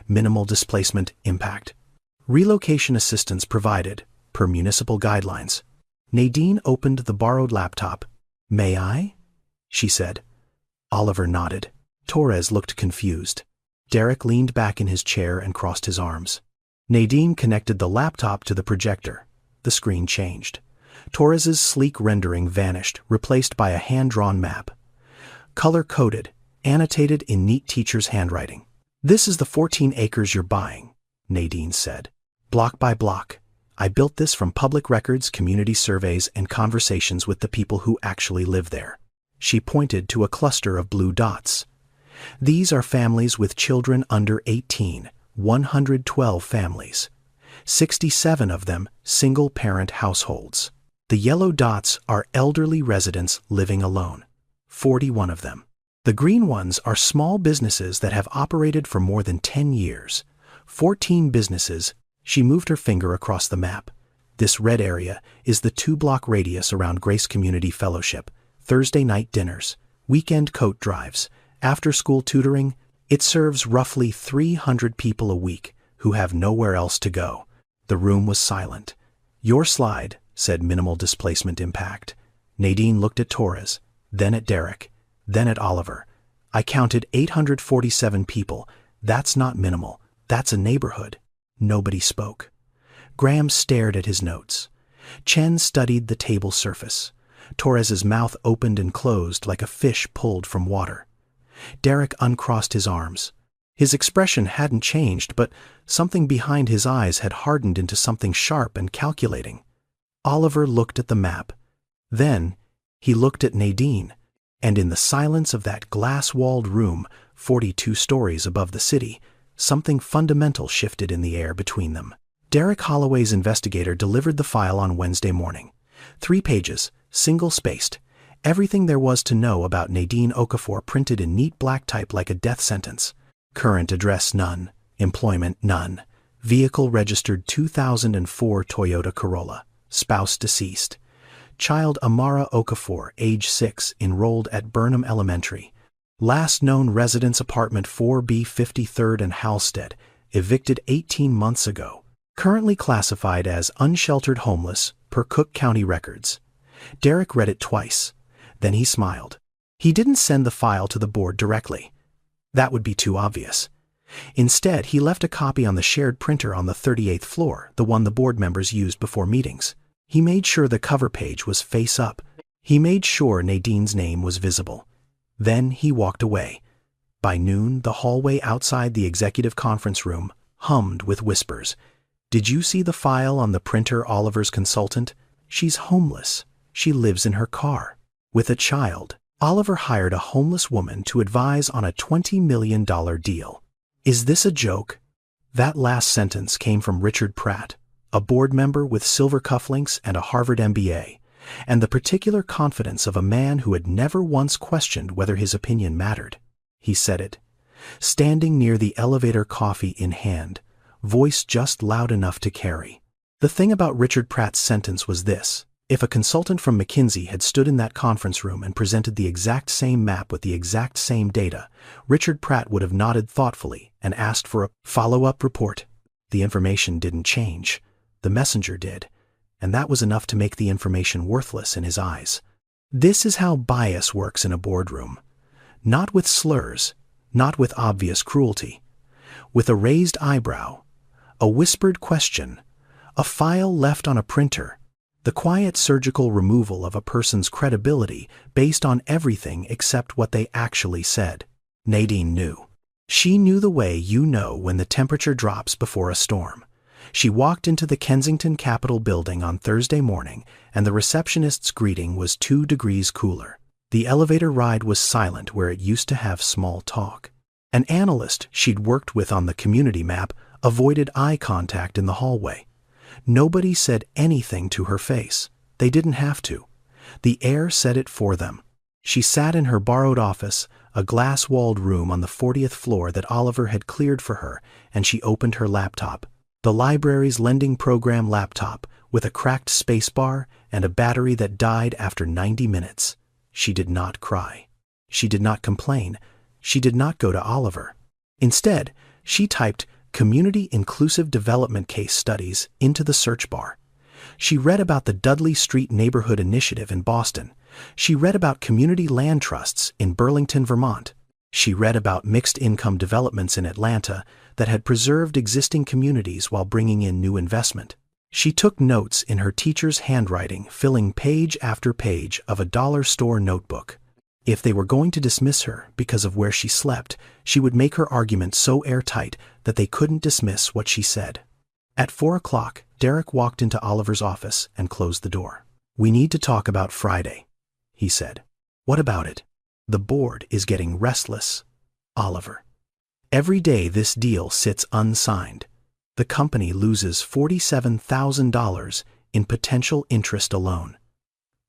minimal displacement impact. Relocation assistance provided, per municipal guidelines. Nadine opened the borrowed laptop. "May I?" she said. Oliver nodded. Torres looked confused. Derek leaned back in his chair and crossed his arms. Nadine connected the laptop to the projector. The screen changed. Torres's sleek rendering vanished, replaced by a hand-drawn map. Color-coded, annotated in neat teacher's handwriting. "This is the 14 acres you're buying," Nadine said. "Block by block. I built this from public records, community surveys, and conversations with the people who actually live there." She pointed to a cluster of blue dots. "These are families with children under 18, 112 families. 67 of them single-parent households. The yellow dots are elderly residents living alone, 41 of them. The green ones are small businesses that have operated for more than 10 years, 14 businesses." She moved her finger across the map. "This red area is the 2-block radius around Grace Community Fellowship, Thursday night dinners, weekend coat drives, after-school tutoring. It serves roughly 300 people a week who have nowhere else to go." The room was silent. "Your slide said minimal displacement impact." Nadine looked at Torres, then at Derek, then at Oliver. "I counted 847 people. That's not minimal. That's a neighborhood." Nobody spoke. Graham stared at his notes. Chen studied the table surface. Torres's mouth opened and closed like a fish pulled from water. Derek uncrossed his arms. His expression hadn't changed, but something behind his eyes had hardened into something sharp and calculating. Oliver looked at the map. Then, he looked at Nadine, and in the silence of that glass-walled room, 42 stories above the city, something fundamental shifted in the air between them. Derek Holloway's investigator delivered the file on Wednesday morning. 3 pages, single-spaced. Everything there was to know about Nadine Okafor printed in neat black type like a death sentence. Current address none. Employment none. Vehicle registered 2004 Toyota Corolla. Spouse deceased. Child Amara Okafor, age 6, enrolled at Burnham Elementary. Last known residence apartment 4B 53rd and Halstead, evicted 18 months ago. Currently classified as unsheltered homeless per Cook County records. Derek read it twice. Then he smiled. He didn't send the file to the board directly. That would be too obvious. Instead, he left a copy on the shared printer on the 38th floor, the one the board members used before meetings. He made sure the cover page was face up. He made sure Nadine's name was visible. Then he walked away. By noon, the hallway outside the executive conference room hummed with whispers. Did you see the file on the printer, Oliver's consultant? She's homeless. She lives in her car. With a child. Oliver hired a homeless woman to advise on a $20 million deal. Is this a joke? That last sentence came from Richard Pratt, a board member with silver cufflinks and a Harvard MBA, and the particular confidence of a man who had never once questioned whether his opinion mattered. He said it, standing near the elevator, coffee in hand, voice just loud enough to carry. The thing about Richard Pratt's sentence was this. If a consultant from McKinsey had stood in that conference room and presented the exact same map with the exact same data, Richard Pratt would have nodded thoughtfully and asked for a follow-up report. The information didn't change. The messenger did, and that was enough to make the information worthless in his eyes. This is how bias works in a boardroom. Not with slurs, not with obvious cruelty. With a raised eyebrow, a whispered question, a file left on a printer, the quiet surgical removal of a person's credibility based on everything except what they actually said. Nadine knew. She knew the way you know when the temperature drops before a storm. She walked into the Kensington Capitol building on Thursday morning, and the receptionist's greeting was 2 degrees cooler. The elevator ride was silent where it used to have small talk. An analyst she'd worked with on the community map avoided eye contact in the hallway. Nobody said anything to her face. They didn't have to. The air said it for them. She sat in her borrowed office, a glass-walled room on the 40th floor that Oliver had cleared for her, and she opened her laptop. The library's lending program laptop, with a cracked spacebar and a battery that died after 90 minutes. She did not cry. She did not complain. She did not go to Oliver. Instead, she typed Community Inclusive Development Case Studies into the search bar. She read about the Dudley Street Neighborhood Initiative in Boston. She read about community land trusts in Burlington, Vermont. She read about mixed-income developments in Atlanta that had preserved existing communities while bringing in new investment. She took notes in her teacher's handwriting, filling page after page of a dollar store notebook. If they were going to dismiss her because of where she slept, she would make her argument so airtight that they couldn't dismiss what she said. At 4 o'clock, Derek walked into Oliver's office and closed the door. We need to talk about Friday, he said. What about it? The board is getting restless. Oliver. Every day this deal sits unsigned. The company loses $47,000 in potential interest alone.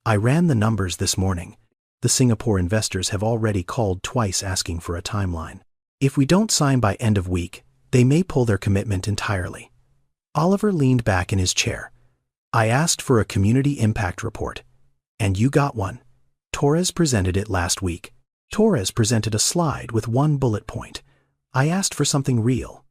I ran the numbers this morning. The Singapore investors have already called twice asking for a timeline. If we don't sign by end of week, they may pull their commitment entirely. Oliver leaned back in his chair. I asked for a community impact report. And you got one. Torres presented it last week. Torres presented a slide with 1 bullet point. I asked for something real.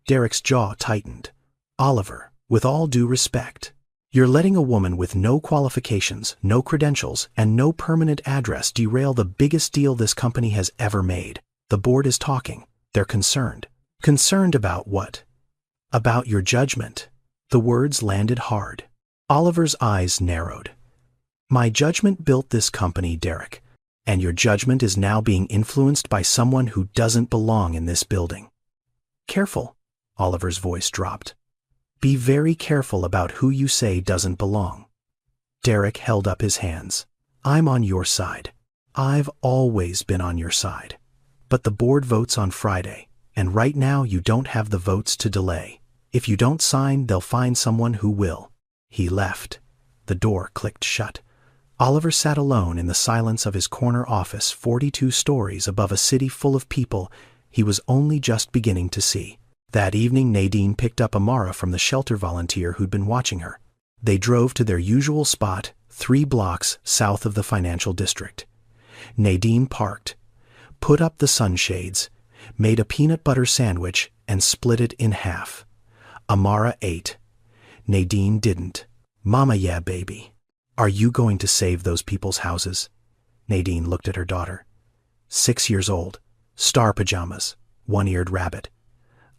Derek's jaw tightened. Oliver, with all due respect, you're letting a woman with no qualifications, no credentials, and no permanent address derail the biggest deal this company has ever made. The board is talking. They're concerned. Concerned about what? About your judgment. The words landed hard. Oliver's eyes narrowed. My judgment built this company, Derek. And your judgment is now being influenced by someone who doesn't belong in this building. Careful, Oliver's voice dropped. Be very careful about who you say doesn't belong. Derek held up his hands. I'm on your side. I've always been on your side. But the board votes on Friday, and right now you don't have the votes to delay. If you don't sign, they'll find someone who will. He left. The door clicked shut. Oliver sat alone in the silence of his corner office 42 stories above a city full of people he was only just beginning to see. That evening, Nadine picked up Amara from the shelter volunteer who'd been watching her. They drove to their usual spot, 3 blocks south of the financial district. Nadine parked, put up the sunshades, made a peanut butter sandwich, and split it in half. Amara ate. Nadine didn't. Mama, yeah, baby. Are you going to save those people's houses? Nadine looked at her daughter. 6 years old, star pajamas, one-eared rabbit.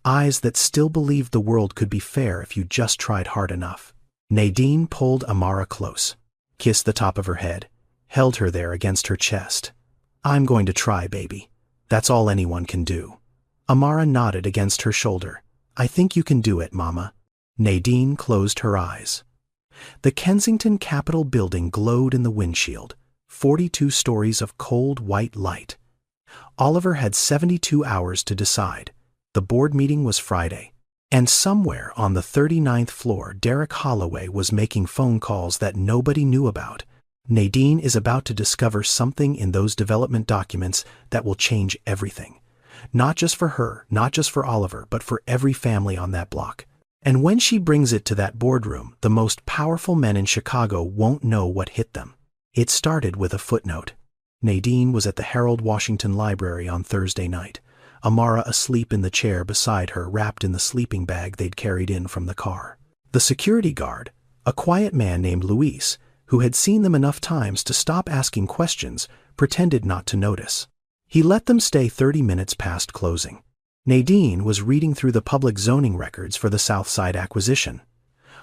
Eyes that still believed the world could be fair if you just tried hard enough. Nadine pulled Amara close, kissed the top of her head, held her there against her chest. I'm going to try, baby. That's all anyone can do. Amara nodded against her shoulder. I think you can do it, Mama. Nadine closed her eyes. The Kensington Capitol building glowed in the windshield, 42 stories of cold white light. Oliver had 72 hours to decide. The board meeting was Friday, and somewhere on the 39th floor, Derek Holloway was making phone calls that nobody knew about. Nadine is about to discover something in those development documents that will change everything. Not just for her, not just for Oliver, but for every family on that block. And when she brings it to that boardroom, the most powerful men in Chicago won't know what hit them. It started with a footnote. Nadine was at the Harold Washington Library on Thursday night. Amara asleep in the chair beside her, wrapped in the sleeping bag they'd carried in from the car. The security guard, a quiet man named Luis, who had seen them enough times to stop asking questions, pretended not to notice. He let them stay 30 minutes past closing. Nadine was reading through the public zoning records for the Southside acquisition.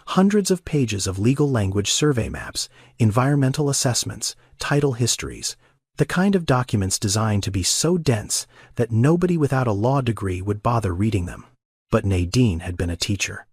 Hundreds of pages of legal language survey maps, environmental assessments, title histories, the kind of documents designed to be so dense that nobody without a law degree would bother reading them. But Nadine had been a teacher.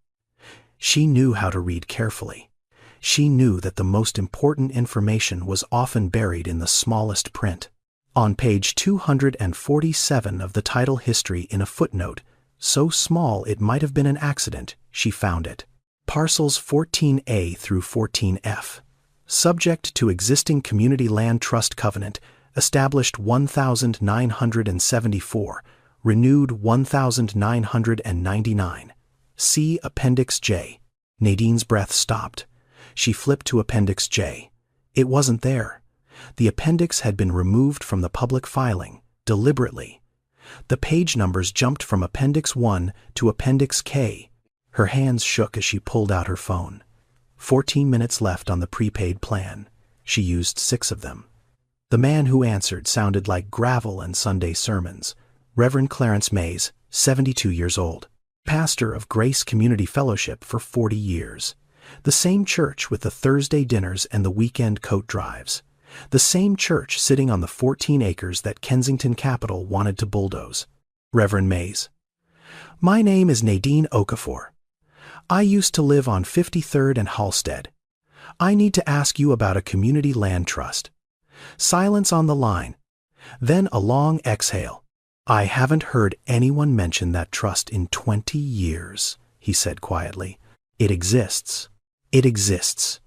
She knew how to read carefully. She knew that the most important information was often buried in the smallest print. On page 247 of the title history, in a footnote, so small it might have been an accident, she found it. Parcels 14A through 14F. Subject to existing community land trust covenant, established 1974, renewed 1999. See Appendix J. Nadine's breath stopped. She flipped to Appendix J. It wasn't there. The appendix had been removed from the public filing, deliberately. The page numbers jumped from Appendix 1 to Appendix K. Her hands shook as she pulled out her phone. 14 minutes left on the prepaid plan. She used 6 of them. The man who answered sounded like gravel and Sunday sermons. Reverend Clarence Mays, 72 years old. Pastor of Grace Community Fellowship for 40 years. The same church with the Thursday dinners and the weekend coat drives. The same church sitting on the 14 acres that Kensington Capitol wanted to bulldoze. Reverend Mays. My name is Nadine Okafor. I used to live on 53rd and Halstead. I need to ask you about a community land trust. Silence on the line. Then a long exhale. I haven't heard anyone mention that trust in 20 years, he said quietly. It exists. It exists.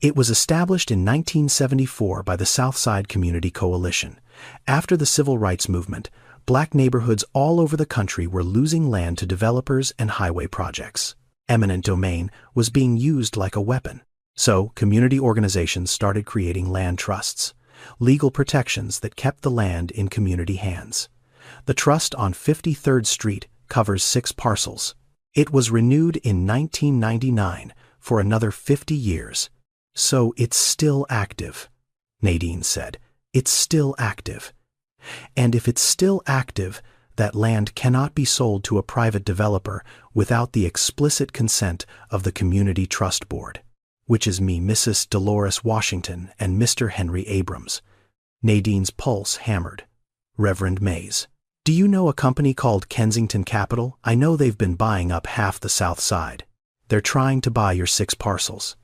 It was established in 1974 by the Southside Community Coalition. After the Civil Rights Movement, black neighborhoods all over the country were losing land to developers and highway projects. Eminent domain was being used like a weapon. So, community organizations started creating land trusts, legal protections that kept the land in community hands. The trust on 53rd Street covers 6 parcels. It was renewed in 1999 for another 50 years. So it's still active, Nadine said. It's still active. And if it's still active, that land cannot be sold to a private developer without the explicit consent of the Community Trust Board, which is me, Mrs. Dolores Washington, and Mr. Henry Abrams. Nadine's pulse hammered. Reverend Mays. Do you know a company called Kensington Capital? I know they've been buying up half the South Side. They're trying to buy your 6 parcels.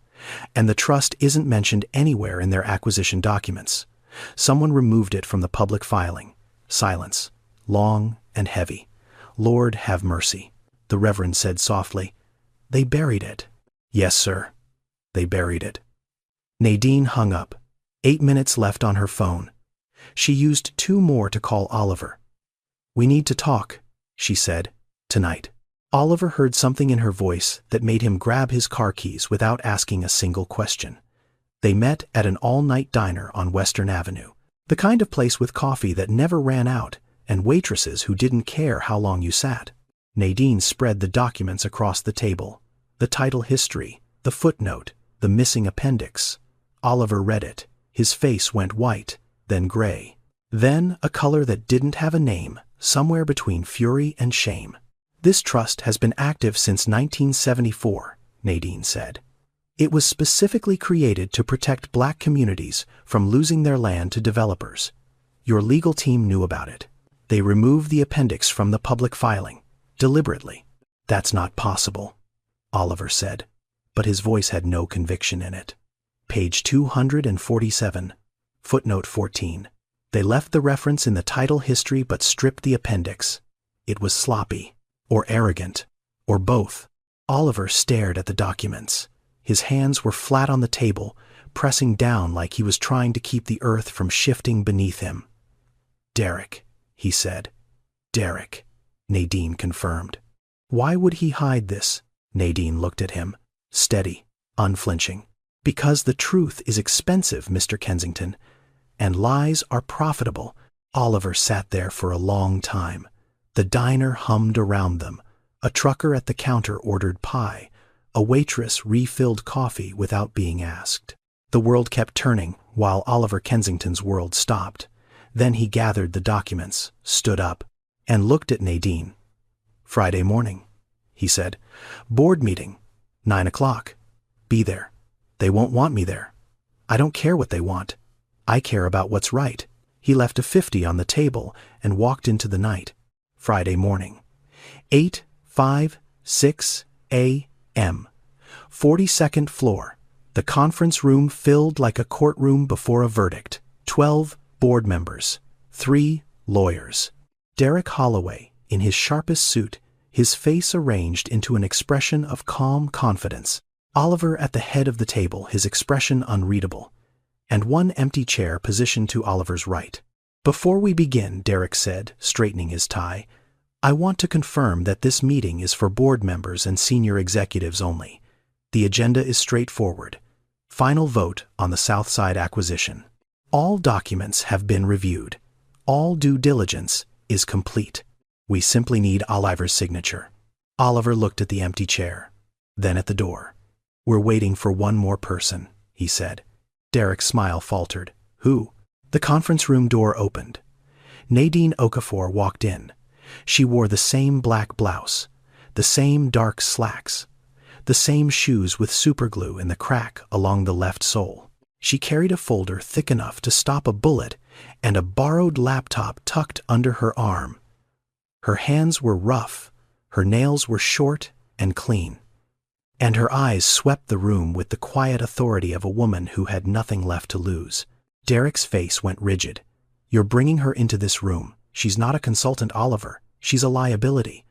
And the trust isn't mentioned anywhere in their acquisition documents. Someone removed it from the public filing. Silence. Long and heavy. Lord have mercy, the Reverend said softly. They buried it. Yes, sir. They buried it. Nadine hung up. 8 minutes left on her phone. She used 2 more to call Oliver. We need to talk, she said, tonight. Oliver heard something in her voice that made him grab his car keys without asking a single question. They met at an all-night diner on Western Avenue, the kind of place with coffee that never ran out and waitresses who didn't care how long you sat. Nadine spread the documents across the table, the title history, the footnote, the missing appendix. Oliver read it. His face went white, then gray. Then a color that didn't have a name, somewhere between fury and shame. This trust has been active since 1974, Nadine said. It was specifically created to protect black communities from losing their land to developers. Your legal team knew about it. They removed the appendix from the public filing, deliberately. That's not possible, Oliver said, but his voice had no conviction in it. Page 247, footnote 14. They left the reference in the title history but stripped the appendix. It was sloppy, or arrogant, or both. Oliver stared at the documents. His hands were flat on the table, pressing down like he was trying to keep the earth from shifting beneath him. Derek, he said. Derek, Nadine confirmed. Why would he hide this? Nadine looked at him, steady, unflinching. Because the truth is expensive, Mr. Kensington, and lies are profitable. Oliver sat there for a long time. The diner hummed around them. A trucker at the counter ordered pie. A waitress refilled coffee without being asked. The world kept turning while Oliver Kensington's world stopped. Then he gathered the documents, stood up, and looked at Nadine. Friday morning, he said. Board meeting, 9 o'clock. Be there. They won't want me there. I don't care what they want. I care about what's right. He left a 50 on the table and walked into the night. Friday morning. 8:56 a.m. 42nd floor. The conference room filled like a courtroom before a verdict. 12 board members. 3 lawyers. Derek Holloway, in his sharpest suit, his face arranged into an expression of calm confidence. Oliver at the head of the table, his expression unreadable. And one empty chair positioned to Oliver's right. Before we begin, Derek said, straightening his tie, I want to confirm that this meeting is for board members and senior executives only. The agenda is straightforward. Final vote on the Southside acquisition. All documents have been reviewed. All due diligence is complete. We simply need Oliver's signature. Oliver looked at the empty chair, then at the door. We're waiting for one more person, he said. Derek's smile faltered. Who? The conference room door opened. Nadine Okafor walked in. She wore the same black blouse, the same dark slacks, the same shoes with superglue in the crack along the left sole. She carried a folder thick enough to stop a bullet and a borrowed laptop tucked under her arm. Her hands were rough, her nails were short and clean, and her eyes swept the room with the quiet authority of a woman who had nothing left to lose. Derek's face went rigid. You're bringing her into this room. She's not a consultant, Oliver. She's a liability.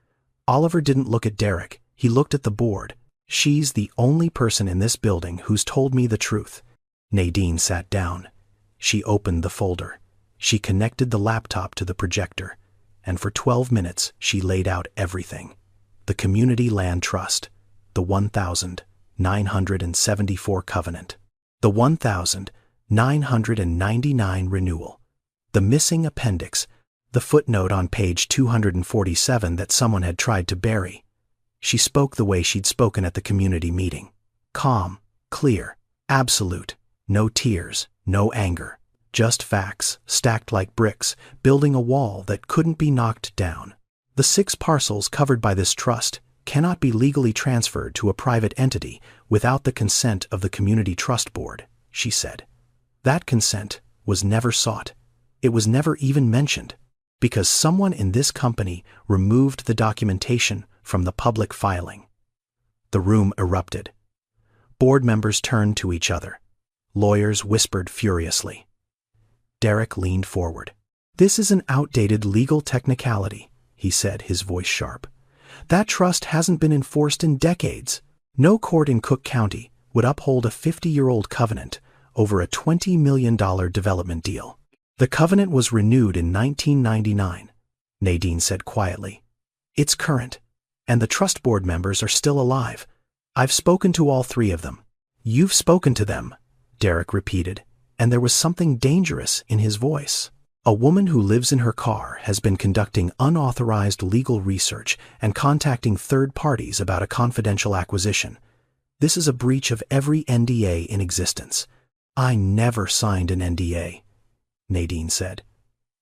Oliver didn't look at Derek. He looked at the board. She's the only person in this building who's told me the truth. Nadine sat down. She opened the folder. She connected the laptop to the projector. And for 12 minutes, she laid out everything. The Community Land Trust. The 1,974 Covenant. The 1,999 Renewal. The missing appendix. The footnote on page 247 that someone had tried to bury. She spoke the way she'd spoken at the community meeting. Calm, clear, absolute. No tears, no anger. Just facts, stacked like bricks, building a wall that couldn't be knocked down. The 6 parcels covered by this trust cannot be legally transferred to a private entity without the consent of the Community Trust Board, she said. That consent was never sought. It was never even mentioned, because someone in this company removed the documentation from the public filing. The room erupted. Board members turned to each other. Lawyers whispered furiously. Derek leaned forward. "This is an outdated legal technicality," he said, his voice sharp. "That trust hasn't been enforced in decades. No court in Cook County would uphold a 50-year-old covenant over a $20 million development deal." "The covenant was renewed in 1999, Nadine said quietly. "It's current, and the trust board members are still alive. I've spoken to all three of them." "You've spoken to them," Derek repeated, and there was something dangerous in his voice. "A woman who lives in her car has been conducting unauthorized legal research and contacting third parties about a confidential acquisition. This is a breach of every NDA in existence." "I never signed an NDA," Nadine said.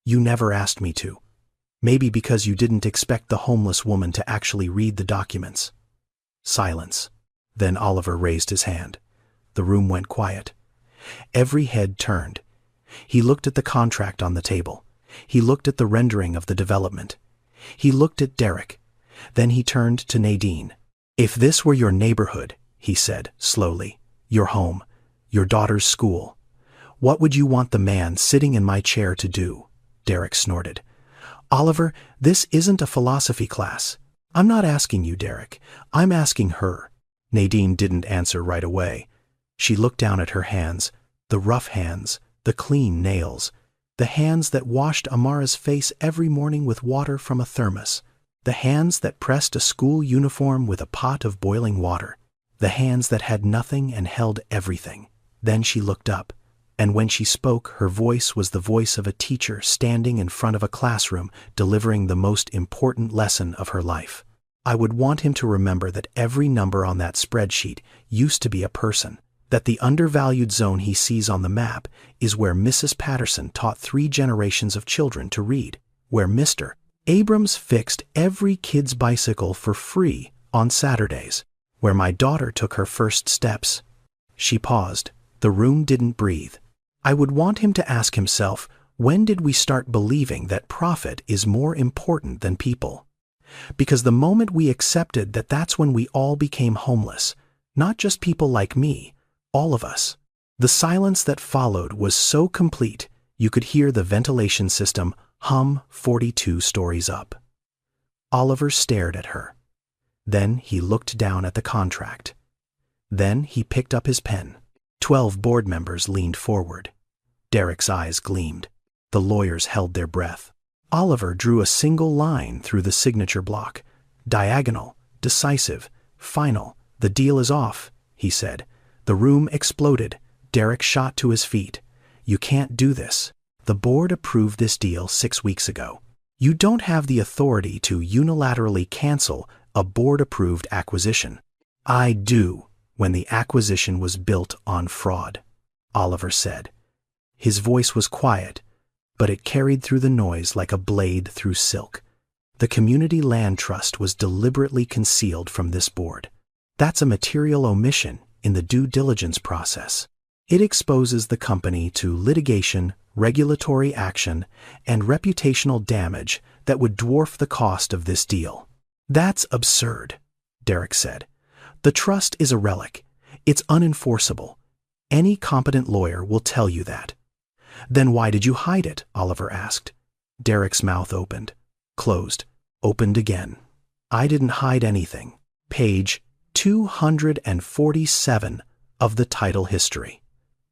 "You never asked me to. Maybe because you didn't expect the homeless woman to actually read the documents." Silence. Then Oliver raised his hand. The room went quiet. Every head turned. He looked at the contract on the table. He looked at the rendering of the development. He looked at Derek. Then he turned to Nadine. "If this were your neighborhood," he said slowly, "your home, your daughter's school, what would you want the man sitting in my chair to do?" Derek snorted. "Oliver, this isn't a philosophy class. I'm not asking you, Derek. I'm asking her." Nadine didn't answer right away. She looked down at her hands, the rough hands, the clean nails, the hands that washed Amara's face every morning with water from a thermos, the hands that pressed a school uniform with a pot of boiling water, the hands that had nothing and held everything. Then she looked up, and when she spoke, her voice was the voice of a teacher standing in front of a classroom delivering the most important lesson of her life. "I would want him to remember that every number on that spreadsheet used to be a person, that the undervalued zone he sees on the map is where Mrs. Patterson taught 3 generations of children to read, where Mr. Abrams fixed every kid's bicycle for free on Saturdays, where my daughter took her first steps." She paused. The room didn't breathe. "I would want him to ask himself, when did we start believing that profit is more important than people? Because the moment we accepted that, that's when we all became homeless, not just people like me, all of us." The silence that followed was so complete you could hear the ventilation system hum 42 stories up. Oliver stared at her. Then he looked down at the contract. Then he picked up his pen. 12 board members leaned forward. Derek's eyes gleamed. The lawyers held their breath. Oliver drew a single line through the signature block. "Diagonal, decisive, final. The deal is off," he said. The room exploded. Derek shot to his feet. "You can't do this. The board approved this deal 6 weeks ago. You don't have the authority to unilaterally cancel a board-approved acquisition." "I do, when the acquisition was built on fraud," Oliver said. His voice was quiet, but it carried through the noise like a blade through silk. "The Community Land Trust was deliberately concealed from this board. That's a material omission in the due diligence process. It exposes the company to litigation, regulatory action, and reputational damage that would dwarf the cost of this deal." "That's absurd," Derek said. "The trust is a relic. It's unenforceable. Any competent lawyer will tell you that." "Then why did you hide it?" Oliver asked. Derek's mouth opened, closed, opened again. "I didn't hide anything." Page 247 of the title history.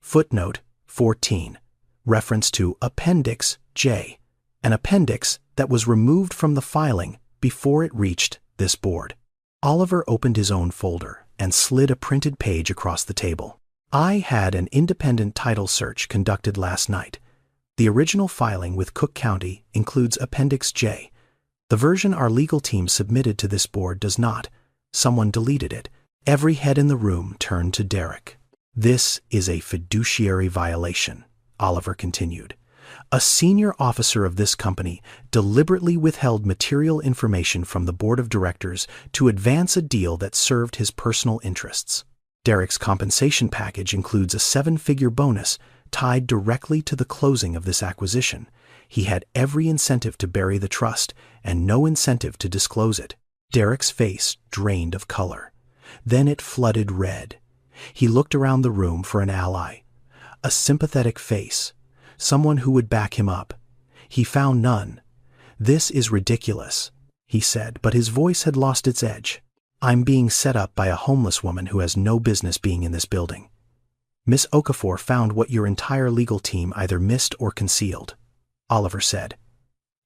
Footnote 14. Reference to Appendix J, an appendix that was removed from the filing before it reached this board. Oliver opened his own folder and slid a printed page across the table. "I had an independent title search conducted last night. The original filing with Cook County includes Appendix J. The version our legal team submitted to this board does not. Someone deleted it." Every head in the room turned to Derek. "This is a fiduciary violation," Oliver continued. "A senior officer of this company deliberately withheld material information from the board of directors to advance a deal that served his personal interests. Derek's compensation package includes a 7-figure bonus tied directly to the closing of this acquisition. He had every incentive to bury the trust and no incentive to disclose it. Derek's face drained of color. Then it flooded red. He looked around the room for an ally, a sympathetic face, someone who would back him up. He found none. "This is ridiculous," he said, but his voice had lost its edge. "I'm being set up by a homeless woman who has no business being in this building. Miss Okafor found what your entire legal team either missed or concealed," Oliver said.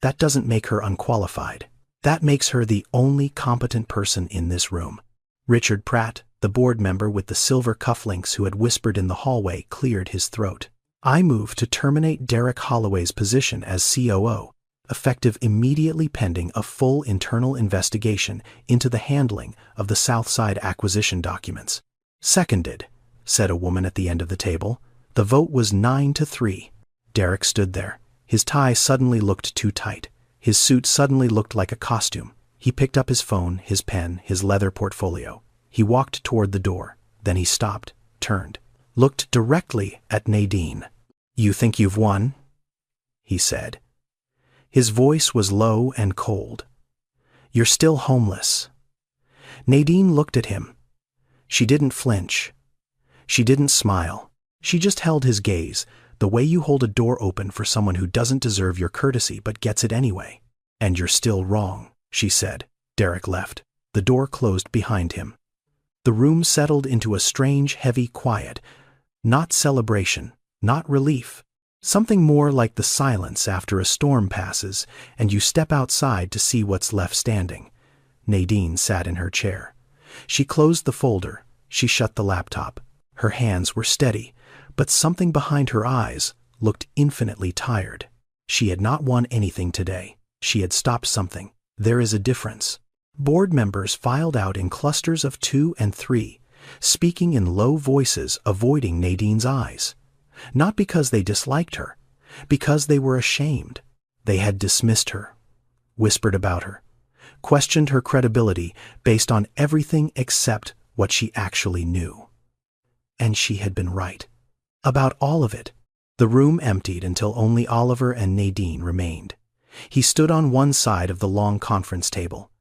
"That doesn't make her unqualified. That makes her the only competent person in this room." Richard Pratt, the board member with the silver cufflinks who had whispered in the hallway, cleared his throat. "I move to terminate Derek Holloway's position as COO, effective immediately pending a full internal investigation into the handling of the Southside acquisition documents." "Seconded," said a woman at the end of the table. The vote was 9-3. Derek stood there. His tie suddenly looked too tight. His suit suddenly looked like a costume. He picked up his phone, his pen, his leather portfolio. He walked toward the door. Then he stopped, turned, looked directly at Nadine. "You think you've won?" he said. His voice was low and cold. "You're still homeless." Nadine looked at him. She didn't flinch. She didn't smile. She just held his gaze, the way you hold a door open for someone who doesn't deserve your courtesy but gets it anyway. "And you're still wrong," she said. Derek left. The door closed behind him. The room settled into a strange, heavy quiet. Not celebration, not relief. Something more like the silence after a storm passes and you step outside to see what's left standing. Nadine sat in her chair. She closed the folder. She shut the laptop. Her hands were steady, but something behind her eyes looked infinitely tired. She had not won anything today. She had stopped something. There is a difference. Board members filed out in clusters of 2 and 3, speaking in low voices, avoiding Nadine's eyes. Not because they disliked her, because they were ashamed. They had dismissed her, whispered about her, questioned her credibility based on everything except what she actually knew. And she had been right. About all of it. The room emptied until only Oliver and Nadine remained. He stood on one side of the long conference table.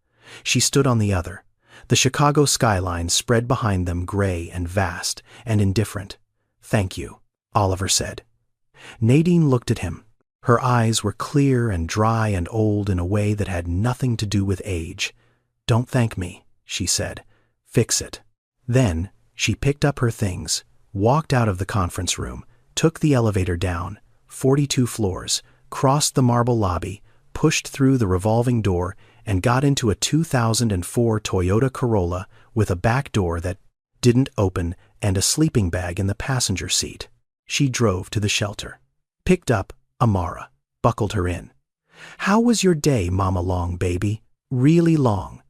She stood on the other. The Chicago skyline spread behind them, gray and vast and indifferent. "Thank you," Oliver said. Nadine looked at him. Her eyes were clear and dry and old in a way that had nothing to do with age. "Don't thank me," she said. "Fix it." Then she picked up her things, walked out of the conference room, took the elevator down, 42 floors, crossed the marble lobby, pushed through the revolving door, and got into a 2004 Toyota Corolla with a back door that didn't open and a sleeping bag in the passenger seat. She drove to the shelter, picked up Amara, buckled her in. "How was your day, Mama Long, baby? Really long.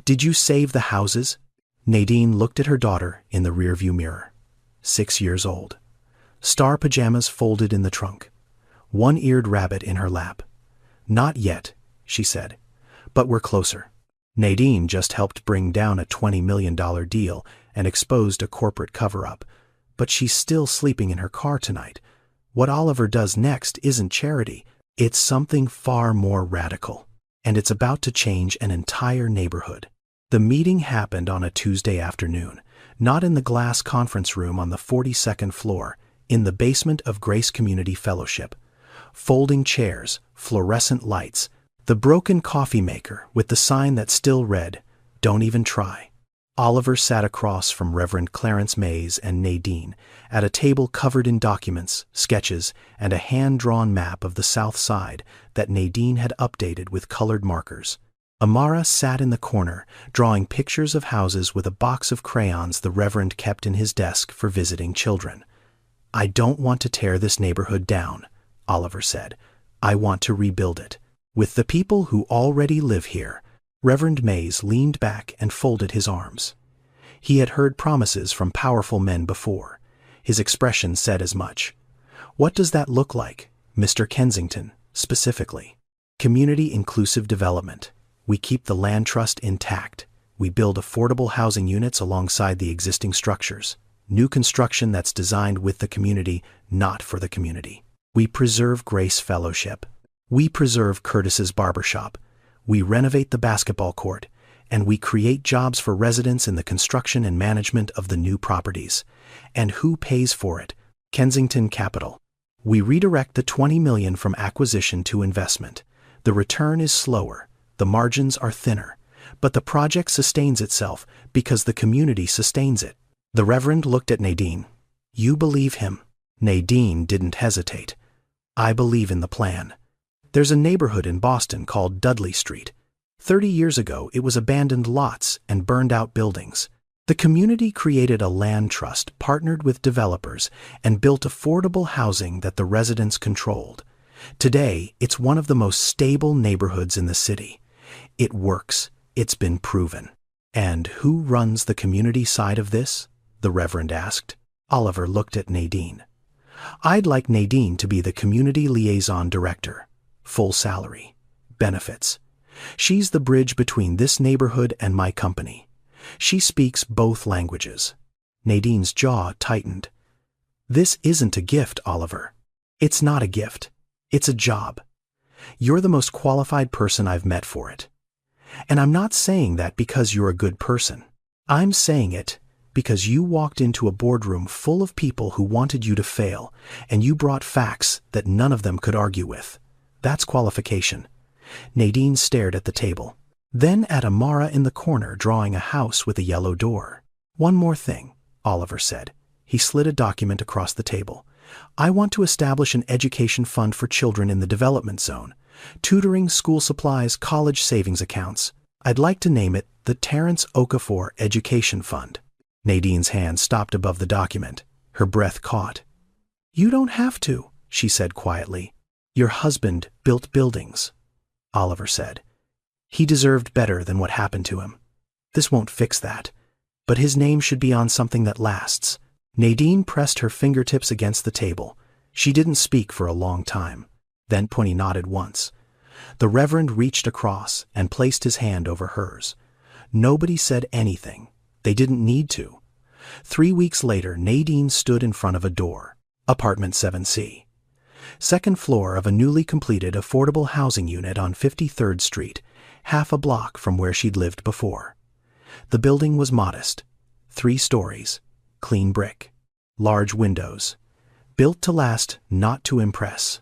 Did you save the houses?" Nadine looked at her daughter in the rearview mirror. 6 years old. Star pajamas folded in the trunk. One-eared rabbit in her lap. "Not yet," she said. "But we're closer." Nadine just helped bring down a $20 million deal and exposed a corporate cover-up. But she's still sleeping in her car tonight. What Oliver does next isn't charity. It's something far more radical. And it's about to change an entire neighborhood. The meeting happened on a Tuesday afternoon, not in the glass conference room on the 42nd floor, in the basement of Grace Community Fellowship. Folding chairs, fluorescent lights, the broken coffee maker with the sign that still read, "Don't even try." Oliver sat across from Reverend Clarence Mays and Nadine at a table covered in documents, sketches, and a hand-drawn map of the South Side that Nadine had updated with colored markers. Amara sat in the corner, drawing pictures of houses with a box of crayons the Reverend kept in his desk for visiting children. "I don't want to tear this neighborhood down," Oliver said. "I want to rebuild it. With the people who already live here." Reverend Mays leaned back and folded his arms. He had heard promises from powerful men before. His expression said as much. "What does that look like, Mr. Kensington, specifically?" "Community inclusive development. We keep the land trust intact. We build affordable housing units alongside the existing structures. New construction that's designed with the community, not for the community. We preserve Grace Fellowship. We preserve Curtis's barbershop. We renovate the basketball court. And we create jobs for residents in the construction and management of the new properties. And who pays for it? Kensington Capital. We redirect the $20 million from acquisition to investment. The return is slower, the margins are thinner, but the project sustains itself because the community sustains it. The Reverend looked at Nadine. You believe him? Nadine didn't hesitate. I believe in the plan. There's a neighborhood in Boston called Dudley Street. 30 years ago, it was abandoned lots and burned-out buildings. The community created a land trust, partnered with developers, and built affordable housing that the residents controlled. Today, it's one of the most stable neighborhoods in the city. It works. It's been proven. And who runs the community side of this? The Reverend asked. Oliver looked at Nadine. I'd like Nadine to be the community liaison director. Full salary. Benefits. She's the bridge between this neighborhood and my company. She speaks both languages. Nadine's jaw tightened. This isn't a gift, Oliver. It's not a gift. It's a job. You're the most qualified person I've met for it. And I'm not saying that because you're a good person. I'm saying it because you walked into a boardroom full of people who wanted you to fail, and you brought facts that none of them could argue with. That's qualification. Nadine stared at the table, then at Amara in the corner drawing a house with a yellow door. One more thing, Oliver said. He slid a document across the table. I want to establish an education fund for children in the development zone. Tutoring, school supplies, college savings accounts. I'd like to name it the Terence Okafor Education Fund. Nadine's hand stopped above the document. Her breath caught. You don't have to, she said quietly. Your husband built buildings, Oliver said. He deserved better than what happened to him. This won't fix that. But his name should be on something that lasts. Nadine pressed her fingertips against the table. She didn't speak for a long time. Then Pointy nodded once. The Reverend reached across and placed his hand over hers. Nobody said anything. They didn't need to. 3 weeks later, Nadine stood in front of a door. Apartment 7C. Second floor of a newly completed affordable housing unit on 53rd Street, half a block from where she'd lived before. The building was modest. 3 stories. Clean brick. Large windows. Built to last, not to impress.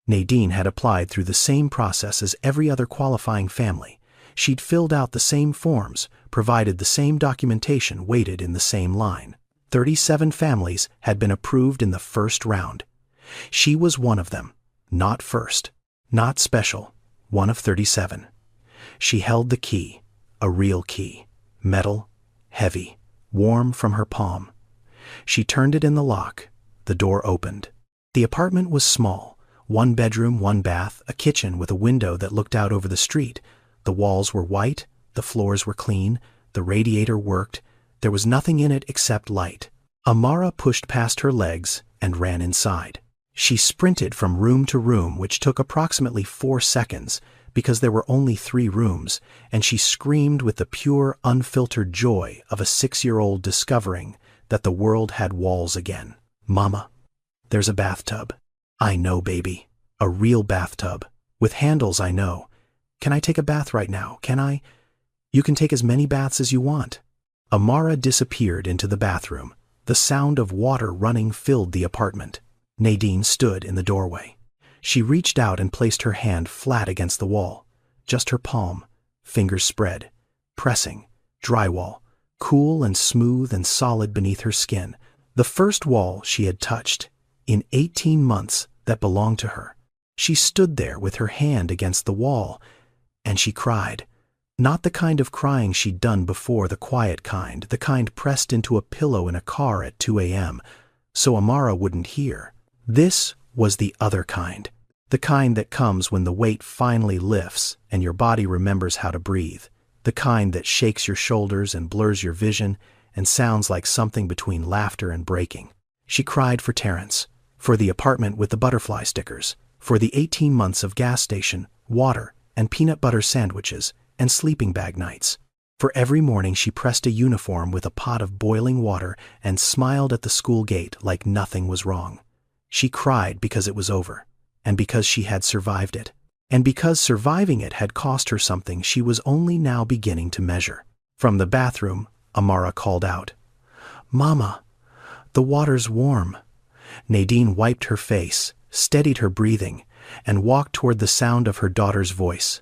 Nadine had applied through the same process as every other qualifying family. She'd filled out the same forms, provided the same documentation, waited in the same line. 37 families had been approved in the first round. She was one of them. Not first. Not special. One of 37. She held the key. A real key. Metal. Heavy. Warm from her palm. She turned it in the lock. The door opened. The apartment was small. 1 bedroom, 1 bath, a kitchen with a window that looked out over the street. The walls were white, the floors were clean, the radiator worked. There was nothing in it except light. Amara pushed past her legs and ran inside. She sprinted from room to room, which took approximately 4 seconds, because there were only 3 rooms, and she screamed with the pure, unfiltered joy of a 6-year-old discovering that the world had walls again. Mama, there's a bathtub. I know, baby. A real bathtub. With handles, I know. Can I take a bath right now? Can I? You can take as many baths as you want. Amara disappeared into the bathroom. The sound of water running filled the apartment. Nadine stood in the doorway. She reached out and placed her hand flat against the wall. Just her palm, fingers spread, pressing, drywall, cool and smooth and solid beneath her skin. The first wall she had touched in 18 months that belonged to her. She stood there with her hand against the wall, and she cried. Not the kind of crying she'd done before, the quiet kind, the kind pressed into a pillow in a car at 2 a.m., so Amara wouldn't hear. This was the other kind, the kind that comes when the weight finally lifts and your body remembers how to breathe, the kind that shakes your shoulders and blurs your vision and sounds like something between laughter and breaking. She cried for Terence, for the apartment with the butterfly stickers, for the 18 months of gas station, water, and peanut butter sandwiches, and sleeping bag nights. For every morning she pressed a uniform with a pot of boiling water and smiled at the school gate like nothing was wrong. She cried because it was over, and because she had survived it, and because surviving it had cost her something she was only now beginning to measure. From the bathroom, Amara called out, "Mama, the water's warm." Nadine wiped her face, steadied her breathing, and walked toward the sound of her daughter's voice.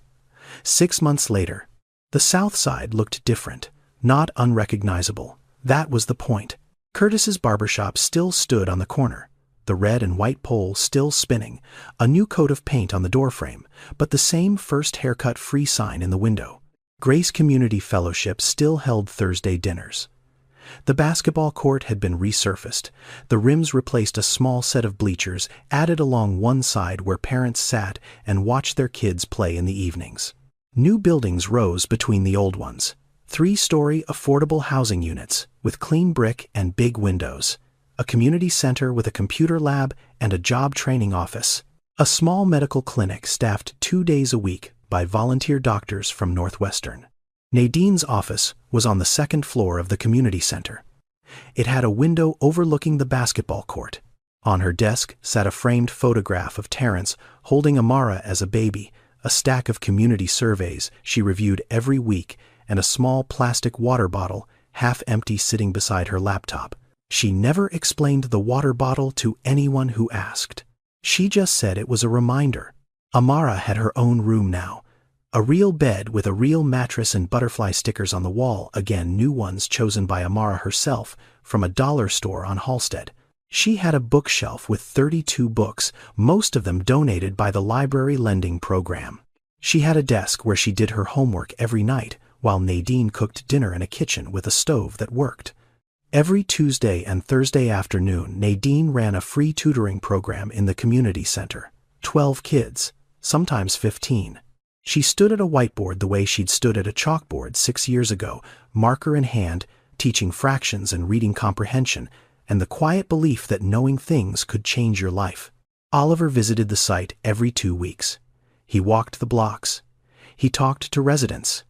6 months later, the South Side looked different, not unrecognizable. That was the point. Curtis's barbershop still stood on the corner, the red and white pole still spinning, a new coat of paint on the doorframe, but the same first haircut free sign in the window. Grace Community Fellowship still held Thursday dinners. The basketball court had been resurfaced. The rims replaced a small set of bleachers added along one side where parents sat and watched their kids play in the evenings. New buildings rose between the old ones. 3-story affordable housing units with clean brick and big windows. A community center with a computer lab and a job training office. A small medical clinic staffed 2 days a week by volunteer doctors from Northwestern. Nadine's office was on the 2nd floor of the community center. It had a window overlooking the basketball court. On her desk sat a framed photograph of Terrence holding Amara as a baby, a stack of community surveys she reviewed every week, and a small plastic water bottle, half empty, sitting beside her laptop. She never explained the water bottle to anyone who asked. She just said it was a reminder. Amara had her own room now. A real bed with a real mattress and butterfly stickers on the wall, again new ones chosen by Amara herself from a dollar store on Halsted. She had a bookshelf with 32 books, most of them donated by the library lending program. She had a desk where she did her homework every night, while Nadine cooked dinner in a kitchen with a stove that worked. Every Tuesday and Thursday afternoon, Nadine ran a free tutoring program in the community center. 12 kids, sometimes 15. She stood at a whiteboard the way she'd stood at a chalkboard 6 years ago, marker in hand, teaching fractions and reading comprehension, and the quiet belief that knowing things could change your life. Oliver visited the site every 2 weeks. He walked the blocks. He talked to residents.